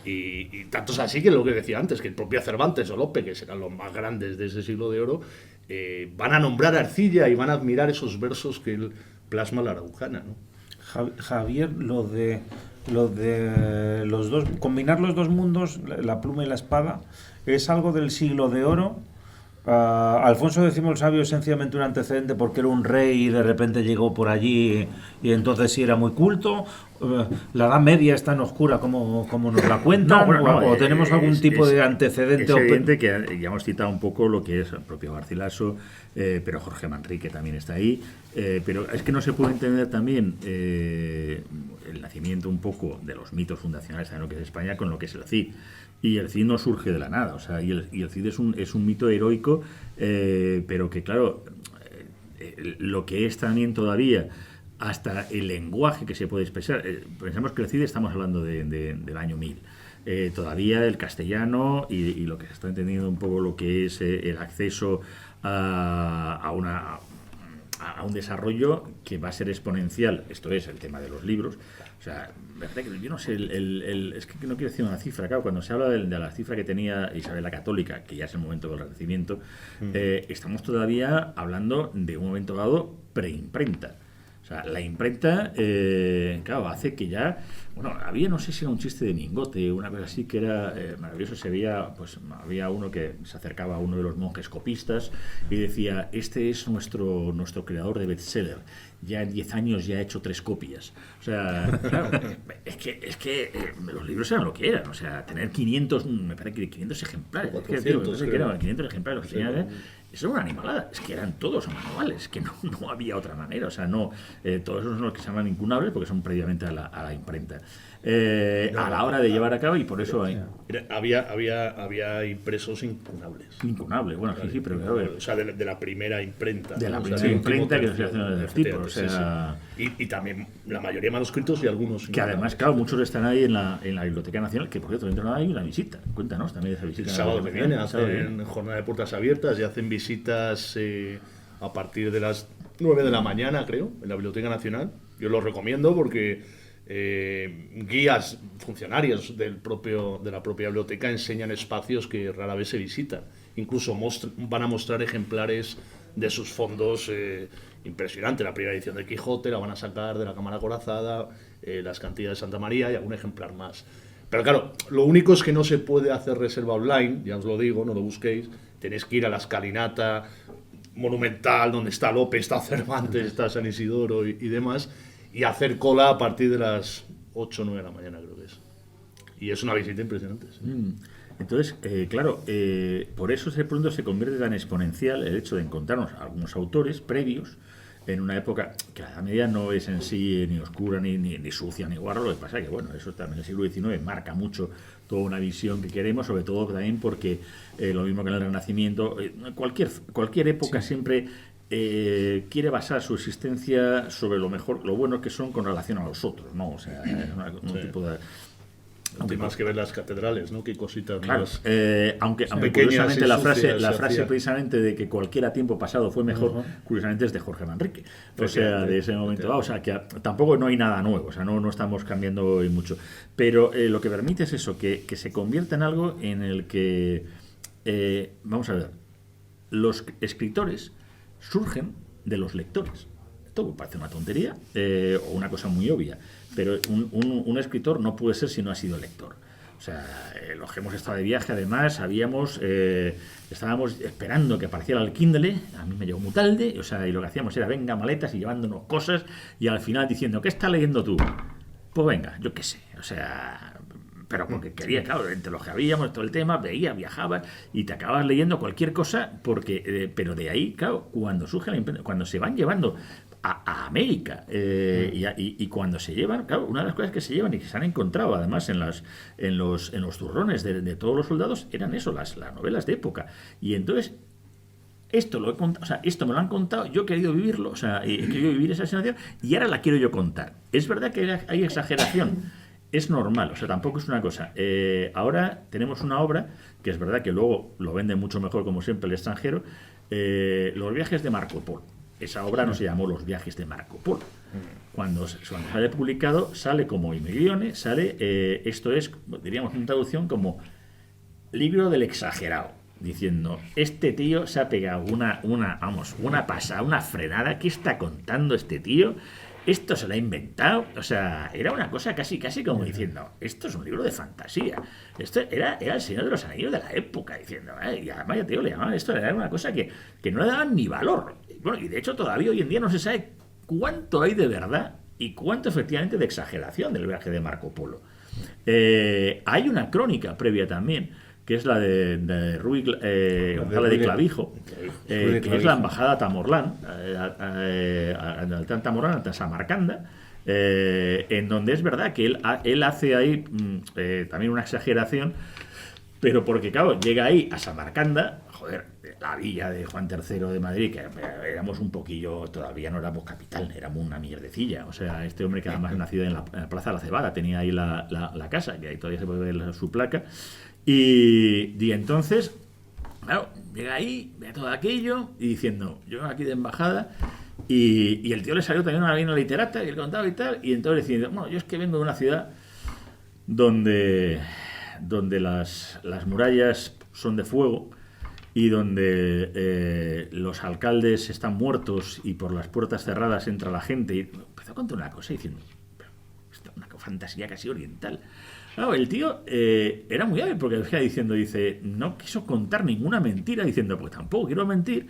Y tanto es así que lo que decía antes, que el propio Cervantes o Lope, que serán los más grandes de ese siglo de oro, van a nombrar a Ercilla y van a admirar esos versos que él plasma a la araucana, ¿no? Javier, lo de los dos, combinar los dos mundos, la pluma y la espada, es algo del siglo de oro. Alfonso X el Sabio es sencillamente un antecedente porque era un rey y de repente llegó por allí y entonces sí era muy culto. La Edad Media es tan oscura como nos la cuentan, o tenemos algún tipo de antecedente. Es evidente que ya hemos citado un poco lo que es el propio Garcilaso, pero Jorge Manrique también está ahí, pero es que no se puede entender también el nacimiento un poco de los mitos fundacionales de lo que es España con lo que es el Cid. Y el Cid no surge de la nada, o sea, y el Cid es un mito heroico, pero que claro, lo que es también todavía, hasta el lenguaje que se puede expresar, pensamos que el Cid estamos hablando del año 1000, todavía el castellano y lo que se está entendiendo un poco lo que es el acceso a a un desarrollo que va a ser exponencial. Esto es el tema de los libros. O sea, verdad que yo no sé, es que no quiero decir una cifra, claro, cuando se habla de la cifra que tenía Isabel la Católica, que ya es el momento del Renacimiento, estamos todavía hablando de un momento dado preimprenta. O sea, la imprenta, claro, hace que ya... Bueno, había, no sé si era un chiste de Mingote, una cosa así que era maravilloso. Se veía, pues había uno que se acercaba a uno de los monjes copistas y decía, este es nuestro creador de bestseller. Ya en 10 años ya ha hecho 3 copias. O sea, claro, es que los libros eran lo que eran. O sea, tener 500, me parece que 500 ejemplares. 400, que eran 500 ejemplares. Los tenías, eso era una animalada. Es que eran todos manuales, que no había otra manera. O sea, no, todos esos son los que se llaman incunables porque son previamente a la imprenta. A la hora de llevar a cabo, y por eso hay... Había impresos incunables. Incunables, bueno, sí, pero claro, o sea, de la primera imprenta. De la ¿no? primera O sea, imprenta que se tercio, hace del tipo, o sea... Y también la mayoría de manuscritos y algunos... Que además, claro, muchos están ahí en la Biblioteca Nacional, que por cierto, dentro de nada hay una visita. Cuéntanos también de esa visita. El sábado que viene hacen jornada de puertas abiertas y hacen visitas a partir de las 9 de la mañana, creo, en la Biblioteca Nacional. Yo lo recomiendo porque guías funcionarios de la propia biblioteca enseñan espacios que rara vez se visitan. Incluso van a mostrar ejemplares de sus fondos impresionantes. La primera edición de Quijote la van a sacar, de la Cámara Acorazada, las Cantigas de Santa María y algún ejemplar más. Pero claro, lo único es que no se puede hacer reserva online, ya os lo digo, no lo busquéis. Tenéis que ir a la escalinata monumental donde está Lope, está Cervantes, está San Isidoro y demás, y hacer cola a partir de las 8 o 9 de la mañana, creo que es. Y es una visita impresionante. ¿Sí? Entonces, claro, por eso de pronto se convierte tan exponencial el hecho de encontrarnos algunos autores previos en una época que la Edad Media no es en sí ni oscura, ni sucia, ni guarra. Lo que pasa es que, bueno, eso también el siglo XIX marca mucho toda una visión que queremos, sobre todo también porque lo mismo que en el Renacimiento, cualquier época siempre quiere basar su existencia sobre lo mejor, lo bueno que son con relación a los otros, ¿no? O sea, es un tipo de... No tiene más que ver las catedrales, ¿no? Qué cositas claro, más. aunque pequeñas, curiosamente la frase hacía. Precisamente de que cualquier tiempo pasado fue mejor, curiosamente es de Jorge Manrique. O sea, de ese momento o sea, que tampoco no hay nada nuevo, o sea, no estamos cambiando hoy mucho. Pero lo que permite es eso, que se convierta en algo en el que, vamos a ver, los escritores surgen de los lectores. Esto parece una tontería o una cosa muy obvia, pero un escritor no puede ser si no ha sido lector. O sea, los que hemos estado de viaje, además, estábamos esperando que apareciera el Kindle, a mí me llegó muy tarde, o sea, y lo que hacíamos era venga, maletas y llevándonos cosas, y al final diciendo, ¿qué estás leyendo tú? Pues venga, yo qué sé, o sea... Pero porque quería, claro, entre los que habíamos todo el tema, veía, viajaba y te acabas leyendo cualquier cosa, porque pero de ahí, claro, cuando surge la imprenta, cuando se van llevando a América y cuando se llevan, claro, una de las cosas que se llevan y que se han encontrado además en los zurrones de todos los soldados eran eso, las novelas de época. Y entonces esto lo he contado, o sea, esto me lo han contado, yo he querido vivirlo, o sea, he querido vivir esa sensación y ahora la quiero yo contar. Es verdad que hay exageración. Es normal, o sea, tampoco es una cosa. Ahora tenemos una obra, que es verdad que luego lo vende mucho mejor, como siempre, el extranjero, Los viajes de Marco Polo. Esa obra no se llamó Los viajes de Marco Polo. Cuando sale publicado, sale como Imiglione, esto es, diríamos, una traducción como libro del exagerado, diciendo, este tío se ha pegado una pasada, una frenada, ¿qué está contando este tío? Esto se lo ha inventado, o sea, era una cosa casi como diciendo, esto es un libro de fantasía, esto era el Señor de los Anillos de la época, diciendo, y además ya te digo, le llamaban esto, era una cosa que no le daban ni valor, bueno, y de hecho todavía hoy en día no se sabe cuánto hay de verdad y cuánto efectivamente de exageración del viaje de Marco Polo. Hay una crónica previa también, que es la de Ruy González de Clavijo, que es la embajada a Tamorlán, al Tamorlán, a Samarcanda, en donde es verdad que él hace ahí también una exageración, pero porque, claro, llega ahí a Samarcanda, joder, la villa de Juan III de Madrid, que éramos un poquillo, todavía no éramos capital, éramos una mierdecilla. O sea, este hombre que además nacido en la Plaza de la Cebada, tenía ahí la casa, que ahí todavía se puede ver su placa. Y entonces, claro, llega ahí, ve todo aquello y diciendo, yo aquí de embajada, Y el tío le salió también una literata y le contaba y tal, y entonces decía, bueno, yo es que vengo de una ciudad donde las murallas son de fuego y donde los alcaldes están muertos y por las puertas cerradas entra la gente. Y empezó a contar una cosa diciendo, esto es una fantasía casi oriental. Claro, el tío era muy hábil porque decía diciendo, no quiso contar ninguna mentira, diciendo, pues tampoco quiero mentir.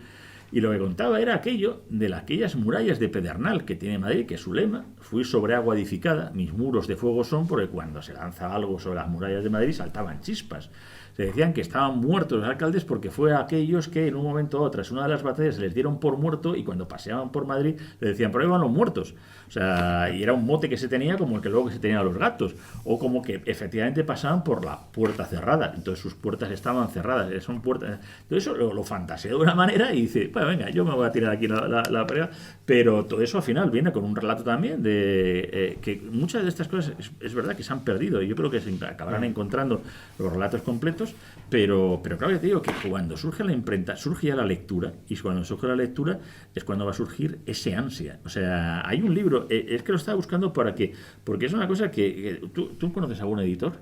Y lo que contaba era aquello de aquellas murallas de pedernal que tiene Madrid, que es su lema: fui sobre agua edificada, mis muros de fuego son, porque cuando se lanza algo sobre las murallas de Madrid saltaban chispas. Se decían que estaban muertos los alcaldes porque fue a aquellos que en un momento u otro, tras una de las batallas, se les dieron por muerto y cuando paseaban por Madrid le decían, por ahí van los muertos. O sea, y era un mote que se tenía como el que luego que se tenía a los gatos, o como que efectivamente pasaban por la puerta cerrada, entonces sus puertas estaban cerradas, son puertas. Todo eso lo fantasea de una manera y dice, bueno, venga, yo me voy a tirar aquí la prueba, pero todo eso al final viene con un relato también de que muchas de estas cosas es verdad que se han perdido y yo creo que se acabarán encontrando los relatos completos, pero claro, ya te digo que cuando surge la imprenta, surge ya la lectura, y cuando surge la lectura es cuando va a surgir ese ansia. O sea, hay un libro, es que lo estaba buscando porque es una cosa que ¿tú conoces a algún editor?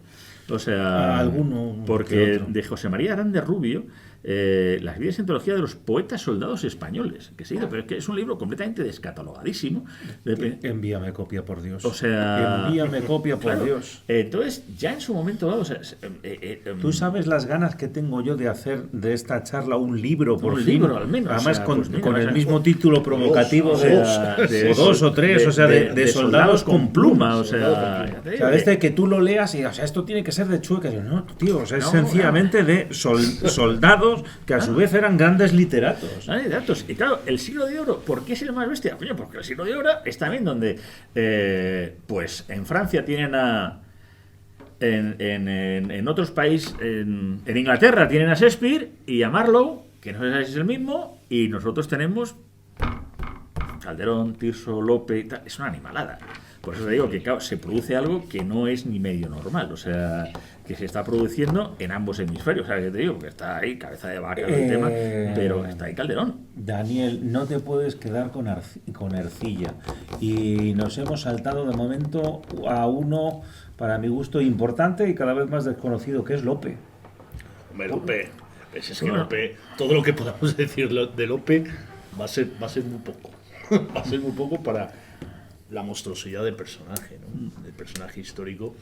O sea, alguno, porque de José María Aranda Rubio, las vidas y antología de los poetas soldados españoles, que se hizo, pero es que es un libro completamente descatalogadísimo. Envíame copia, por Dios. O sea, envíame copia, por claro, Dios. Entonces, ya en su momento dado, o sea, tú sabes las ganas que tengo yo de hacer de esta charla un libro, por un fin. libro al menos. Además, o sea, con, pues mira, con o el sea, mismo título provocativo o sea, de dos o tres, o sea, de soldados con pluma. O sea, este que tú lo leas y, o sea, esto tiene que ser de Chueca. Y yo, no, tío, o sea, es No, sencillamente de soldados que a su vez eran grandes literatos. Y claro, el siglo de oro, ¿por qué es el más bestia? Coño, porque el siglo de oro es también donde, pues en Francia tienen en otros países, en Inglaterra tienen a Shakespeare y a Marlowe, que no sé si es el mismo, y nosotros tenemos Calderón, Tirso, Lope, y tal. Es una animalada. Por eso te digo que, claro, se produce algo que no es ni medio normal, o sea, que se está produciendo en ambos hemisferios. O sea, que te digo que está ahí, cabeza de vaca el tema, pero está ahí Calderón. Daniel, no te puedes quedar con Ercilla. Y nos hemos saltado de momento a uno, para mi gusto, importante y cada vez más desconocido, que es Lope. Hombre, Lope. Es que Lope, todo lo que podamos decir de Lope va a ser muy poco. Va a ser muy poco para la monstruosidad del personaje, ¿no? Del personaje histórico,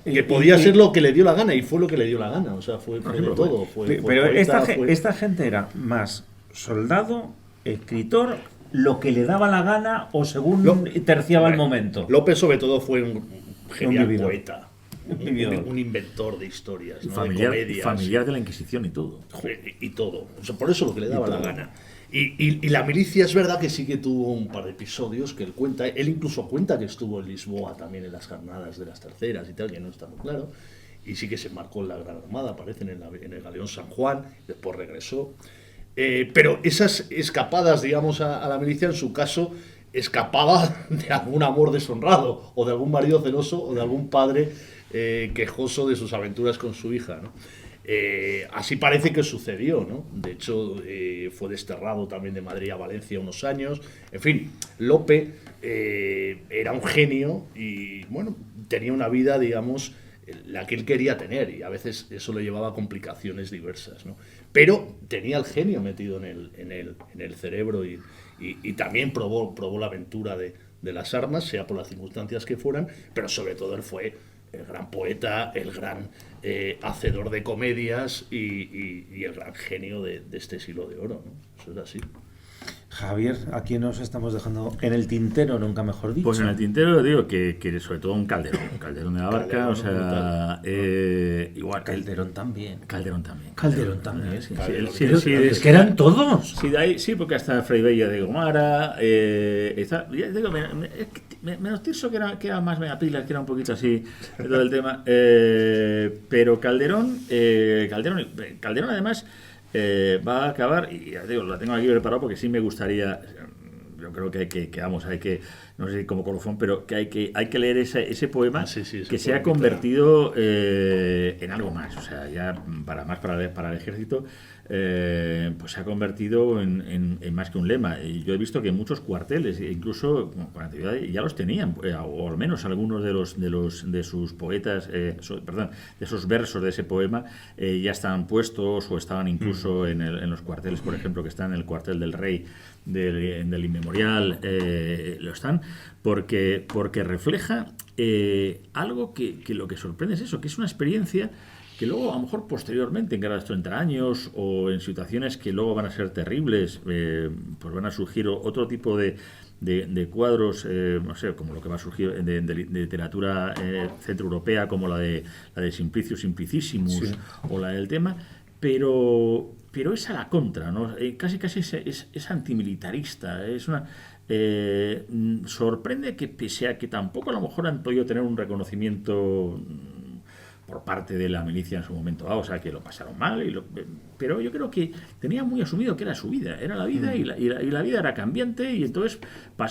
que podía ser lo que le dio la gana, y fue lo que le dio la gana, o sea, fue de todo. Fue pero poeta, esta gente era más soldado, escritor, lo que le daba la gana o según terciaba el momento. López sobre todo fue un genial poeta, un inventor de historias, ¿no? Familiar, de comedias, familiar de la Inquisición y todo. y todo, o sea, por eso lo que le daba la gana. Y la milicia es verdad que sí que tuvo un par de episodios que él cuenta. Él incluso cuenta que estuvo en Lisboa también en las jornadas de las terceras y tal, que no está muy claro. Y sí que se embarcó en la Gran Armada, aparece en el Galeón San Juan, después regresó. Pero esas escapadas, digamos, a la milicia, en su caso, escapaba de algún amor deshonrado, o de algún marido celoso, o de algún padre quejoso de sus aventuras con su hija, ¿no? Así parece que sucedió, ¿no? De hecho, fue desterrado también de Madrid a Valencia unos años. En fin, Lope era un genio y, bueno, tenía una vida, digamos, la que él quería tener, y a veces eso le llevaba a complicaciones diversas, ¿no? Pero tenía el genio metido en el cerebro y también probó la aventura de las armas, sea por las circunstancias que fueran, pero sobre todo él fue el gran poeta, el gran hacedor de comedias y el gran genio de este siglo de oro, ¿no? Eso es así. Javier, aquí nos estamos dejando en el tintero, nunca mejor dicho. Pues en el tintero digo que sobre todo un Calderón de la Barca, Calderón, o sea, igual. Calderón también. Calderón también. Sí, es que eran todos. Sí, de ahí, sí, porque hasta Fray Bella de Gomara, ya digo, menos Tirso, que era más megapilas, que era un poquito así todo el tema, pero Calderón además va a acabar, y ya digo, la tengo aquí preparado porque sí me gustaría. Yo creo que hay que, no sé como colofón, pero que hay que leer ese poema que se ha convertido en algo más, o sea, ya para el ejército, pues se ha convertido en más que un lema. Y yo he visto que muchos cuarteles, incluso con antigüedad, ya los tenían, o al menos algunos de sus poetas, perdón, de esos versos de ese poema ya estaban puestos o estaban incluso en los cuarteles, por ejemplo, que están en el cuartel del Rey del Inmemorial, lo están porque refleja algo que lo que sorprende es eso, que es una experiencia que luego, a lo mejor posteriormente, en cada 30 años o en situaciones que luego van a ser terribles, pues van a surgir otro tipo de cuadros, no sé, como lo que va a surgir de literatura centroeuropea, como la de Simplicius Simplicissimus, o la del tema, pero es a la contra, ¿no? Casi es antimilitarista, es una... sorprende que, pese a que tampoco a lo mejor han podido tener un reconocimiento por parte de la milicia en su momento dado, o sea, que lo pasaron mal, pero yo creo que tenía muy asumido que era su vida, era la vida, y la vida era cambiante, y entonces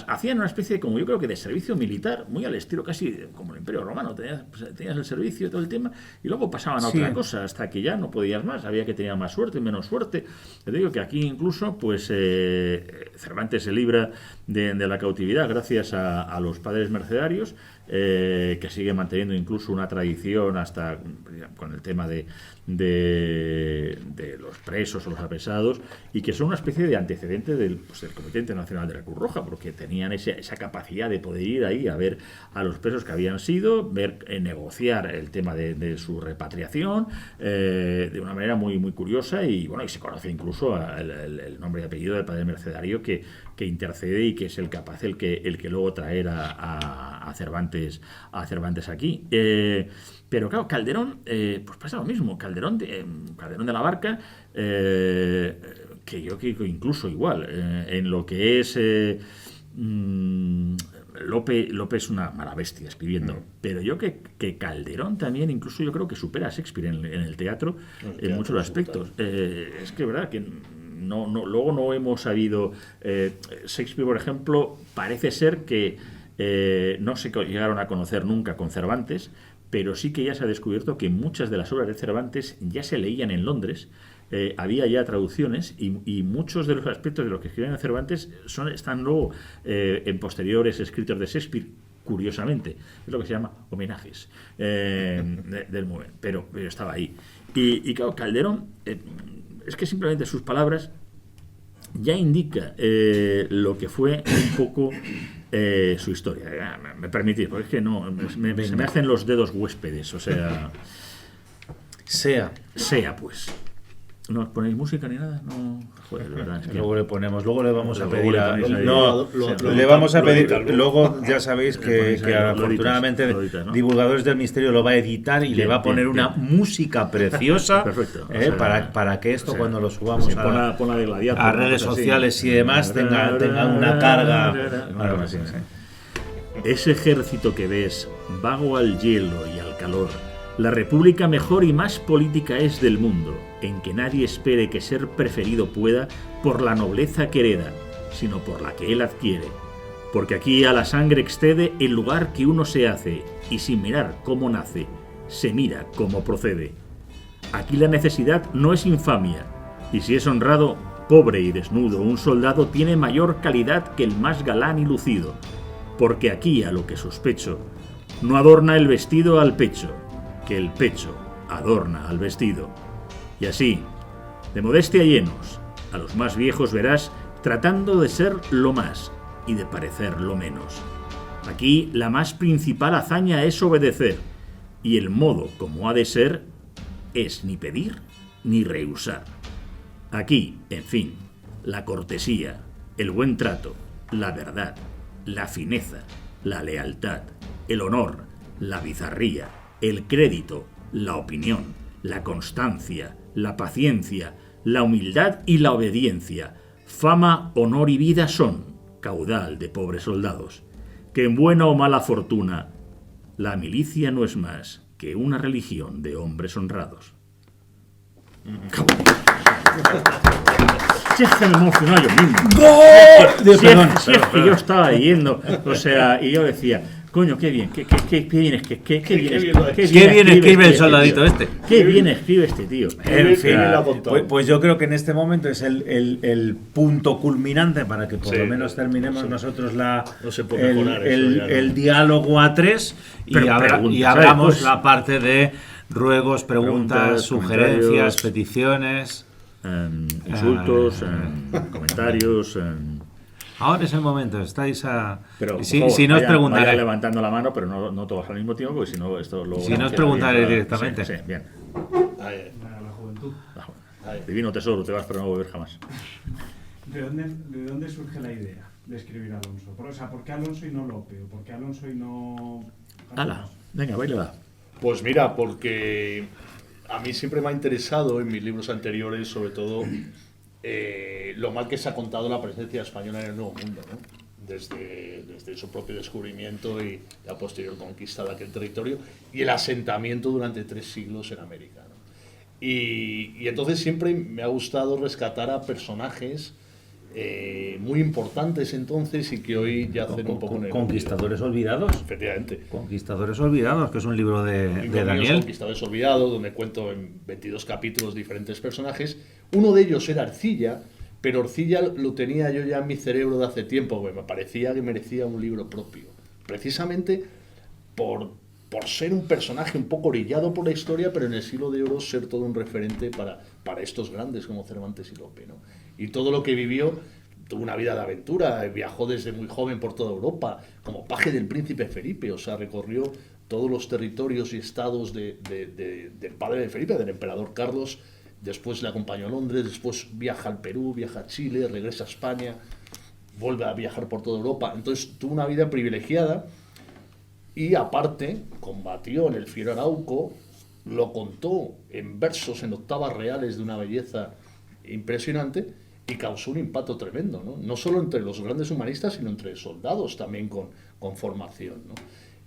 hacían una especie de, como yo creo que de servicio militar, muy al estilo casi como el Imperio Romano, tenías el servicio y todo el tema, y luego pasaban a otra cosa, hasta que ya no podías más, había que tener más suerte, menos suerte. Te digo que aquí incluso, pues Cervantes se libra de la cautividad gracias a los padres mercedarios, que sigue manteniendo incluso una tradición hasta con el tema de los presos o los apresados, y que son una especie de antecedente del Comité Internacional de la Cruz Roja, porque tenían esa capacidad de poder ir ahí a ver a los presos que habían sido, negociar el tema de su repatriación de una manera muy, muy curiosa, y bueno, y se conoce incluso el nombre y apellido del padre mercedario que intercede y que es el capaz, el que luego traer a Cervantes aquí. Pero claro, Calderón, pues pasa lo mismo. Calderón de la Barca, que yo creo que incluso igual, en lo que es... Lope es una mala bestia escribiendo, pero yo que Calderón también incluso yo creo que supera a Shakespeare en el teatro en muchos aspectos. Es que verdad que luego no hemos sabido... Shakespeare, por ejemplo, parece ser que no se llegaron a conocer nunca con Cervantes, pero sí que ya se ha descubierto que muchas de las obras de Cervantes ya se leían en Londres, había ya traducciones, y muchos de los aspectos de lo que escriben en Cervantes están luego en posteriores escritos de Shakespeare, curiosamente. Es lo que se llama homenajes del momento, pero estaba ahí. Y claro, Calderón, es que simplemente sus palabras ya indica lo que fue un poco su historia. Me permitís, porque es que no se me hacen los dedos huéspedes, o sea... Sea pues. ¿No os ponéis música ni nada? No, joder, de verdad. Es que luego le vamos a pedir le vamos a pedir. Luego ya sabéis que afortunadamente Divulgadores del Misterio lo va a editar y le va a poner una música preciosa. Perfecto. Para que esto, cuando lo subamos ponla de Gladiator, a redes sociales y demás, tenga una carga. Ese ejército que ves, vago al hielo y al calor, la república mejor y más política es del mundo, en que nadie espere que ser preferido pueda por la nobleza que hereda, sino por la que él adquiere. Porque aquí a la sangre excede el lugar que uno se hace, y sin mirar cómo nace, se mira cómo procede. Aquí la necesidad no es infamia, y si es honrado, pobre y desnudo, un soldado tiene mayor calidad que el más galán y lucido. Porque aquí, a lo que sospecho, no adorna el vestido al pecho, que el pecho adorna al vestido. Y así, de modestia llenos, a los más viejos verás tratando de ser lo más y de parecer lo menos. Aquí la más principal hazaña es obedecer, y el modo como ha de ser es ni pedir ni rehusar. Aquí, en fin, la cortesía, el buen trato, la verdad, la fineza, la lealtad, el honor, la bizarría, el crédito, la opinión, la constancia, la paciencia, la humildad y la obediencia, fama, honor y vida son caudal de pobres soldados, que en buena o mala fortuna la milicia no es más que una religión de hombres honrados. Si es que me emocionaba yo mismo. Si es que yo estaba leyendo, o sea, y yo decía... Coño, qué bien, qué bien escribe el soldadito este. Qué bien escribe este tío. En fin, pues yo creo que en este momento es el punto culminante para que por lo menos terminemos nosotros el diálogo a tres y abramos la parte de ruegos, preguntas, sugerencias, peticiones, insultos, comentarios. Ahora es el momento, estáis a... Pero si no os preguntaré... vaya levantando la mano, pero no todos al mismo tiempo, porque si no esto luego... Si no os preguntaré directamente. Sí, bien. La juventud. Divino tesoro, te vas para no volver jamás. ¿De dónde surge la idea de escribir a Alonso? O sea, ¿por qué Alonso y no Lope? ¿O por qué Alonso y no... ¡Hala! Venga, baila. Pues mira, porque a mí siempre me ha interesado en mis libros anteriores, sobre todo, lo mal que se ha contado la presencia española en el Nuevo Mundo, ¿no? Desde su propio descubrimiento y la posterior conquista de aquel territorio y el asentamiento durante 3 siglos en América, ¿no? Y entonces siempre me ha gustado rescatar a personajes muy importantes entonces y que hoy yacen un poco en el Conquistadores olvidados. Efectivamente. Conquistadores olvidados, que es un libro de Daniel. Conquistadores olvidados, donde cuento en 22 capítulos diferentes personajes. Uno de ellos era Ercilla, pero Ercilla lo tenía yo ya en mi cerebro de hace tiempo, porque me parecía que merecía un libro propio. Precisamente por ser un personaje un poco orillado por la historia, pero en el Siglo de Oro ser todo un referente para estos grandes como Cervantes y Lope, ¿no? Y todo lo que vivió, tuvo una vida de aventura, viajó desde muy joven por toda Europa, como paje del príncipe Felipe, o sea, recorrió todos los territorios y estados del padre de Felipe, del emperador Carlos. Después le acompañó a Londres, después viaja al Perú, viaja a Chile, regresa a España, vuelve a viajar por toda Europa. Entonces tuvo una vida privilegiada y aparte combatió en el Fiero Arauco, lo contó en versos, en octavas reales de una belleza impresionante y causó un impacto tremendo, ¿no? No solo entre los grandes humanistas, sino entre soldados también con formación, ¿no?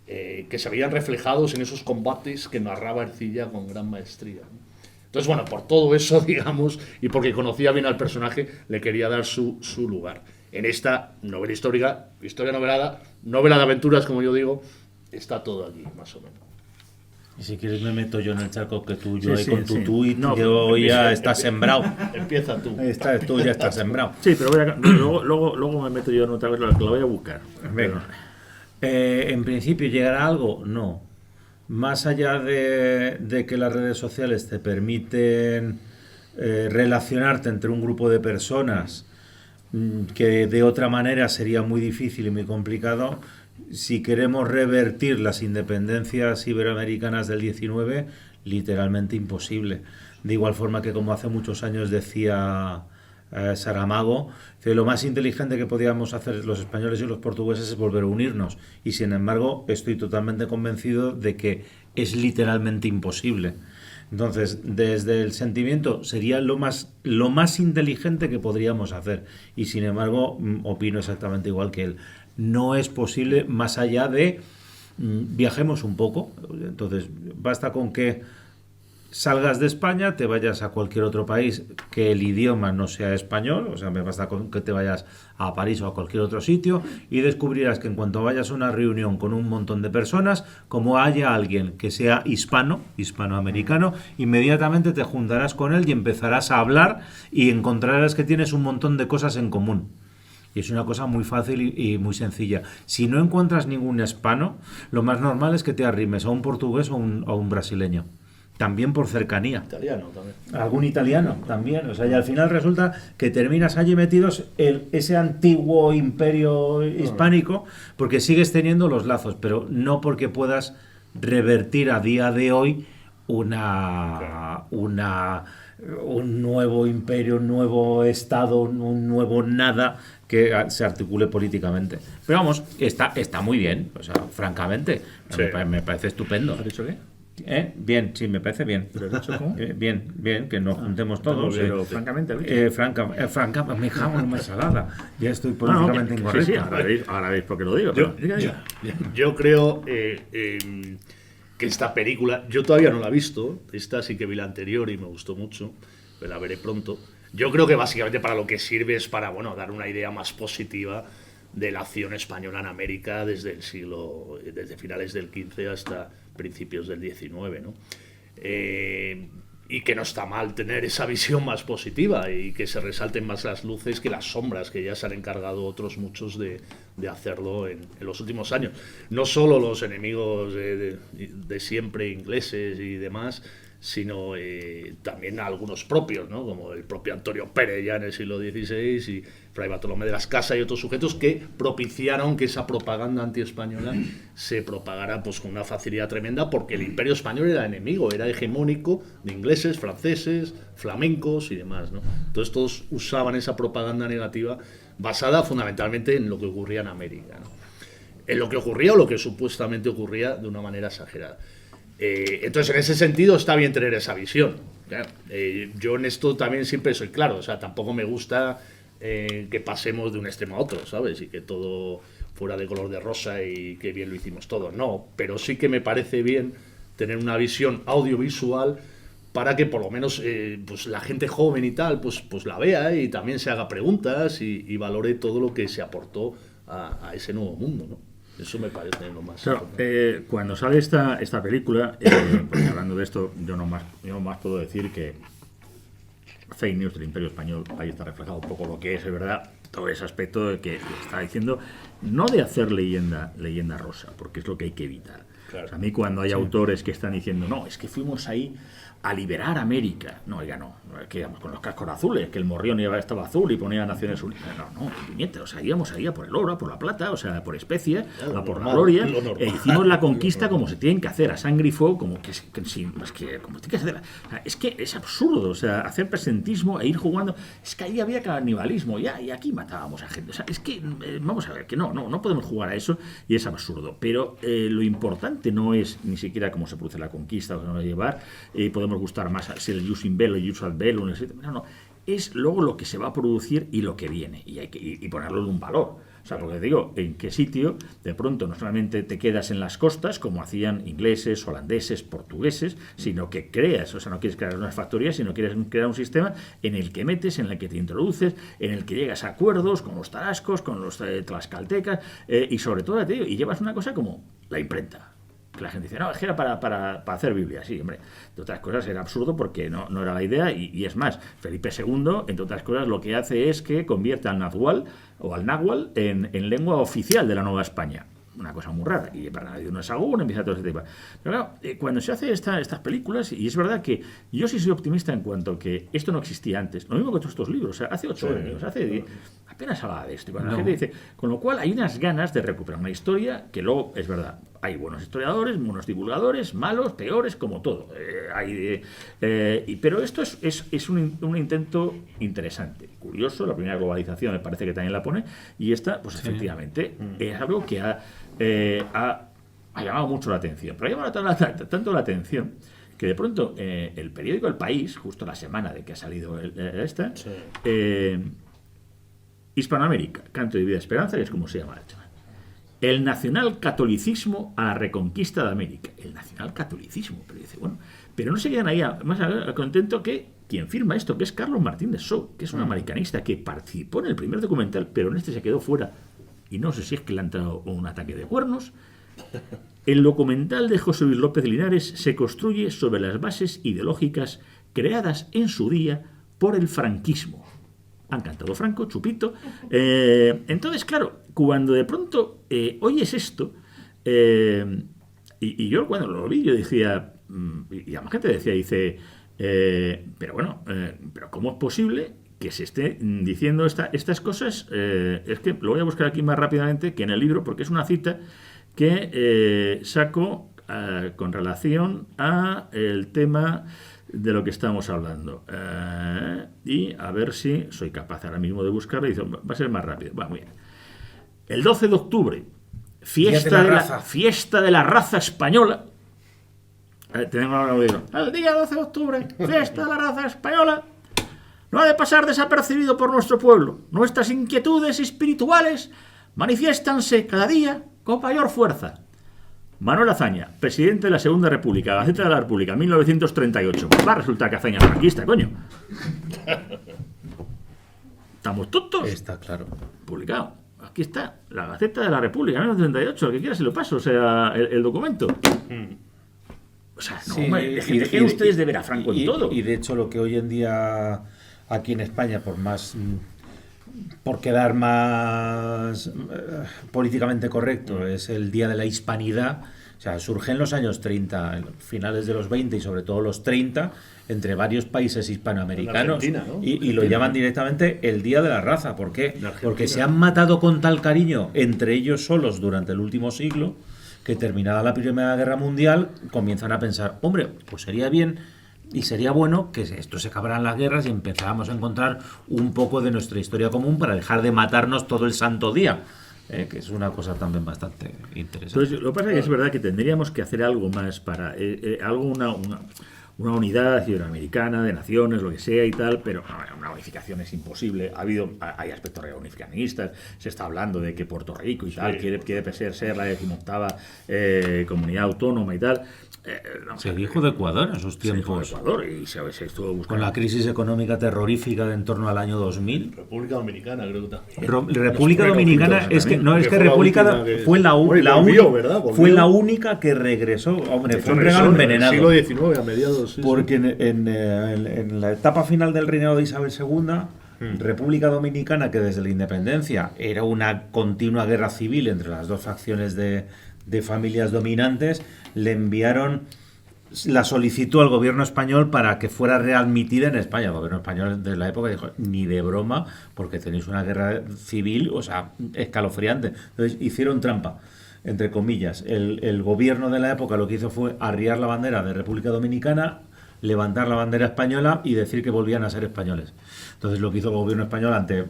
Que se veían reflejados en esos combates que narraba Ercilla con gran maestría, ¿no? Entonces, bueno, por todo eso, digamos, y porque conocía bien al personaje, le quería dar su lugar. En esta novela histórica, historia novelada, novela de aventuras, como yo digo, está todo allí, más o menos. Y si quieres me meto yo en el charco que tú, Sí, con tu sí. tuit, No, yo ya está sembrado. Empieza tú. Tú ya estás sembrado. Sí, pero luego me meto yo en otra vez, que lo voy a buscar. Venga. En principio, ¿llegará algo? No. Más allá de que las redes sociales te permiten relacionarte entre un grupo de personas que de otra manera sería muy difícil y muy complicado, si queremos revertir las independencias iberoamericanas del 19, literalmente imposible. De igual forma que, como hace muchos años decía Saramago, que lo más inteligente que podíamos hacer los españoles y los portugueses es volver a unirnos, y sin embargo estoy totalmente convencido de que es literalmente imposible. Entonces, desde el sentimiento sería lo más inteligente que podríamos hacer, y sin embargo opino exactamente igual que él. No es posible más allá de viajemos un poco. Entonces basta con que salgas de España, te vayas a cualquier otro país que el idioma no sea español, o sea, me basta con que te vayas a París o a cualquier otro sitio y descubrirás que en cuanto vayas a una reunión con un montón de personas, como haya alguien que sea hispanoamericano, inmediatamente te juntarás con él y empezarás a hablar y encontrarás que tienes un montón de cosas en común. Y es una cosa muy fácil y muy sencilla. Si no encuentras ningún hispano, lo más normal es que te arrimes a un portugués o a un brasileño. También por cercanía. Italiano también. Algún italiano también. O sea, y al final resulta que terminas allí metidos en ese antiguo imperio hispánico, porque sigues teniendo los lazos, pero no porque puedas revertir a día de hoy un nuevo imperio, un nuevo estado, un nuevo nada que se articule políticamente. Pero vamos, está muy bien. O sea, francamente, Sí. me parece estupendo. ¿Has dicho qué? Bien, sí, me parece bien. ¿Pero has dicho cómo? Bien, que nos juntemos todos. Pero francamente, ¿has dicho? Francamente, me cago en una ensalada. Ya estoy políticamente incorrecto. Sí, ahora veis por qué lo digo. Yo creo que esta película, yo todavía no la he visto, esta sí que vi la anterior y me gustó mucho, la veré pronto. Yo creo que básicamente para lo que sirve es para, bueno, dar una idea más positiva de la acción española en América desde finales del XV hasta principios del XIX, ¿no? Y que no está mal tener esa visión más positiva y que se resalten más las luces que las sombras, que ya se han encargado otros muchos de hacerlo en los últimos años. No solo los enemigos de siempre, ingleses y demás, sino también algunos propios, ¿no? Como el propio Antonio Pérez ya en el siglo XVI y Fray Bartolomé de las Casas y otros sujetos que propiciaron que esa propaganda antiespañola se propagara pues con una facilidad tremenda, porque el Imperio Español era enemigo, era hegemónico de ingleses, franceses, flamencos y demás, ¿no? Entonces todos usaban esa propaganda negativa basada fundamentalmente en lo que ocurría en América, ¿no? En lo que ocurría o lo que supuestamente ocurría de una manera exagerada. Entonces, en ese sentido, está bien tener esa visión. Claro, yo en esto también siempre soy claro, o sea, tampoco me gusta que pasemos de un extremo a otro, ¿sabes? Y que todo fuera de color de rosa y que bien lo hicimos todos. No, pero sí que me parece bien tener una visión audiovisual para que por lo menos pues la gente joven y tal pues la vea y también se haga preguntas y valore todo lo que se aportó a ese nuevo mundo, ¿no? Eso me parece lo más. Claro, cuando sale esta película, pues hablando de esto, yo no más puedo decir que fake news del Imperio Español, ahí está reflejado un poco lo que es verdad, todo ese aspecto de que está diciendo, no de hacer leyenda rosa, porque es lo que hay que evitar. Claro. O sea, a mí cuando hay autores que están diciendo, no, es que fuimos ahí a liberar América. No, oiga, no, que íbamos con los cascos azules, que el morrión estaba azul y ponía Naciones Unidas. No, puñete, o sea, íbamos ahí a por el oro, a por la plata, o sea, por especies, a por la gloria, e hicimos la conquista como se tienen que hacer, a sangre y fuego, como que como tiene que hacer. O sea, es que es absurdo, o sea, hacer presentismo e ir jugando. Es que ahí había canibalismo, ya, y aquí matábamos a gente. O sea, es que, vamos a ver, que no podemos jugar a eso, y es absurdo. Pero lo importante no es ni siquiera cómo se produce la conquista, o que nos va a llevar, podemos gustar más si el jus in bello, el jus ad bellum, no, es luego lo que se va a producir y lo que viene, y hay que ponerlo en un valor. O sea, porque digo, ¿en qué sitio de pronto no solamente te quedas en las costas, como hacían ingleses, holandeses, portugueses, sino que creas, o sea, no quieres crear unas factorías, sino quieres crear un sistema en el que metes, en el que te introduces, en el que llegas a acuerdos con los tarascos, con los tlaxcaltecas, y sobre todo, te digo, y llevas una cosa como la imprenta. Que la gente dice, no, es que era para hacer Biblia. Sí, hombre, entre otras cosas era absurdo porque no era la idea, y es más, Felipe II, entre otras cosas, lo que hace es que convierte al náhuatl en lengua oficial de la Nueva España. Una cosa muy rara, y para nadie no es sagún, empieza todo ese tipo. Pero claro, cuando se hace estas películas, y es verdad que yo sí soy optimista en cuanto a que esto no existía antes, lo mismo que todos estos libros, o sea, hace 8 años, hace 10, apenas hablaba de esto, y cuando la gente dice, con lo cual hay unas ganas de recuperar una historia que luego, es verdad, hay buenos historiadores, buenos divulgadores, malos, peores, como todo. Pero esto es un intento interesante, curioso. La primera globalización me parece que también la pone, y esta, pues efectivamente, es algo que ha llamado mucho la atención. Pero ha llamado tanto la atención que de pronto el periódico El País, justo la semana de que ha salido esta, Hispanoamérica, Canto de Vida y Esperanza, que es como se llama el tema. El nacionalcatolicismo a la reconquista de América. El nacionalcatolicismo. Pero dice, bueno, pero no se quedan ahí más contento que quien firma esto, que es Carlos Martín de Sou, que es un americanista que participó en el primer documental, pero en este se quedó fuera. Y no sé si es que le ha entrado un ataque de cuernos. El documental de José Luis López Linares se construye sobre las bases ideológicas creadas en su día por el franquismo. Han cantado Franco, Chupito. Entonces, claro, cuando de pronto oyes esto, y yo cuando lo vi, yo decía, y además gente decía, pero bueno, pero ¿cómo es posible que se esté diciendo estas cosas? Es que lo voy a buscar aquí más rápidamente que en el libro, porque es una cita que saco con relación a el tema de lo que estamos hablando, y a ver si soy capaz ahora mismo de buscarlo, y va a ser más rápido. Bueno, muy bien. El 12 de octubre, fiesta de la raza española. Tenemos un libro. El día 12 de octubre, fiesta de la raza española, no ha de pasar desapercibido por nuestro pueblo. Nuestras inquietudes espirituales manifiéstanse cada día con mayor fuerza. Manuel Azaña, presidente de la Segunda República, Gaceta de la República, 1938. Pues va a resultar que Azaña es franquista, coño. ¿Estamos tontos? Está claro. Publicado. aquí está, la Gaceta de la República, 1938, el que quiera se lo paso, o sea, el documento. O sea, no, Sí, dejen ustedes de ver a Franco en todo. Y de hecho lo que hoy en día aquí en España, por quedar más políticamente correcto, es el Día de la Hispanidad. O sea, surge en los años 30, finales de los 20 y sobre todo los 30, entre varios países hispanoamericanos. En Argentina, ¿no? Y lo llaman directamente el Día de la Raza. ¿Por qué? Porque se han matado con tal cariño entre ellos solos durante el último siglo que, terminada la Primera Guerra Mundial, comienzan a pensar, hombre, pues sería bien y sería bueno que esto se acabaran las guerras y empezáramos a encontrar un poco de nuestra historia común para dejar de matarnos todo el santo día. Que es una cosa también bastante interesante. Entonces, lo que pasa es que es verdad que tendríamos que hacer algo más para una unidad iberoamericana de naciones, lo que sea y tal, pero una unificación es imposible. Hay aspectos reunificanistas, se está hablando de que Puerto Rico y tal quiere ser la 18ª comunidad autónoma y tal. Se dijo de Ecuador en sus tiempos. Se dijo de Ecuador y se estuvo buscando. Con la crisis económica terrorífica de en torno al año 2000. República Dominicana, creo que también. República Dominicana fue la única que regresó. Hombre, fue un regalo envenenado. En el siglo XIX, a mediados. Porque en la etapa final del reinado de Isabel II, República Dominicana, que desde la independencia era una continua guerra civil entre las dos facciones de familias dominantes, le enviaron la solicitud al gobierno español para que fuera readmitida en España. El gobierno español de la época dijo, ni de broma, porque tenéis una guerra civil, o sea, escalofriante. Entonces hicieron trampa, entre comillas. El gobierno de la época lo que hizo fue arriar la bandera de República Dominicana, levantar la bandera española y decir que volvían a ser españoles. Entonces lo que hizo el gobierno español ante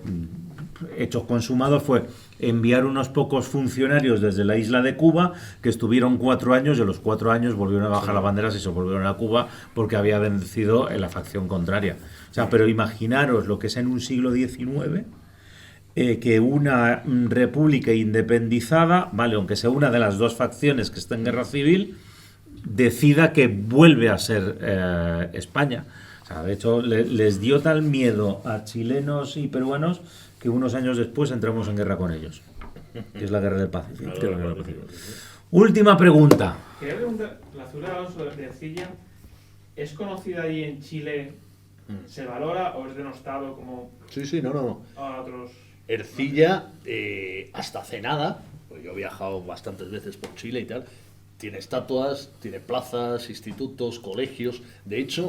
hechos consumados fue enviar unos pocos funcionarios desde la isla de Cuba, que estuvieron 4 años y a los 4 años volvieron a bajar las banderas y se volvieron a Cuba porque había vencido en la facción contraria. O sea, pero imaginaros lo que es en un siglo XIX, que una república independizada, vale, aunque sea una de las dos facciones que está en guerra civil, decida que vuelve a ser España. O sea, de hecho, les dio tal miedo a chilenos y peruanos que unos años después entramos en guerra con ellos, que es la guerra del Pacífico. Última pregunta. Quería preguntar, la figura de Alonso de Ercilla es conocida ahí en Chile, ¿se valora o es denostado como Sí, no. a otros? Ercilla, hasta hace nada, pues yo he viajado bastantes veces por Chile y tal, tiene estatuas, tiene plazas, institutos, colegios. De hecho,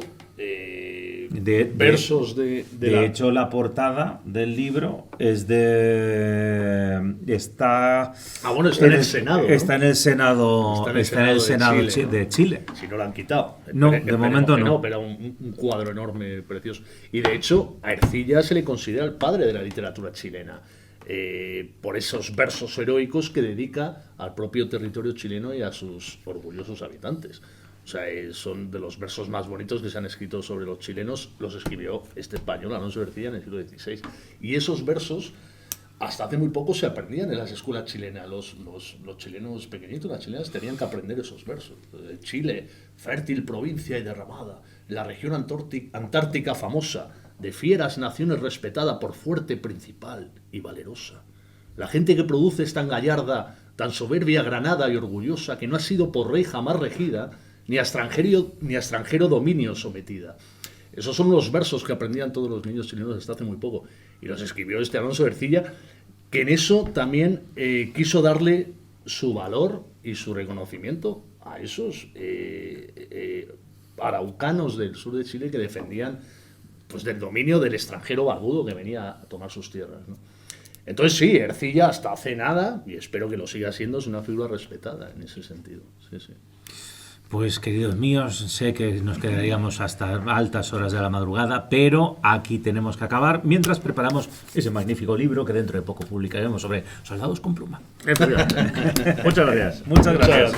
versos de hecho, la portada del libro es está en el Senado, ¿no? Está en el Senado de Chile. Si no lo han quitado. No, de momento no. Pero un cuadro enorme, precioso. Y de hecho, a Ercilla se le considera el padre de la literatura chilena. Por esos versos heroicos que dedica al propio territorio chileno y a sus orgullosos habitantes. O sea, son de los versos más bonitos que se han escrito sobre los chilenos, los escribió este español, Alonso de Ercilla, en el siglo XVI. Y esos versos, hasta hace muy poco, se aprendían en las escuelas chilenas. Los chilenos pequeñitos, las chilenas, tenían que aprender esos versos. Chile, fértil provincia y derramada, la región antártica famosa, de fieras naciones respetada por fuerte, principal y valerosa. La gente que produce es tan gallarda, tan soberbia, granada y orgullosa, que no ha sido por rey jamás regida, ni a extranjero dominio sometida. Esos son los versos que aprendían todos los niños chilenos hasta hace muy poco. Y los escribió este Alonso de Ercilla, que en eso también quiso darle su valor y su reconocimiento a esos araucanos del sur de Chile que defendían pues del dominio del extranjero barbudo que venía a tomar sus tierras, ¿no? Entonces sí, Ercilla hasta hace nada, y espero que lo siga siendo, es una figura respetada en ese sentido. Sí. Pues queridos míos, sé que nos quedaríamos hasta altas horas de la madrugada, pero aquí tenemos que acabar mientras preparamos ese magnífico libro que dentro de poco publicaremos sobre soldados con pluma. Muchas gracias. Muchas gracias.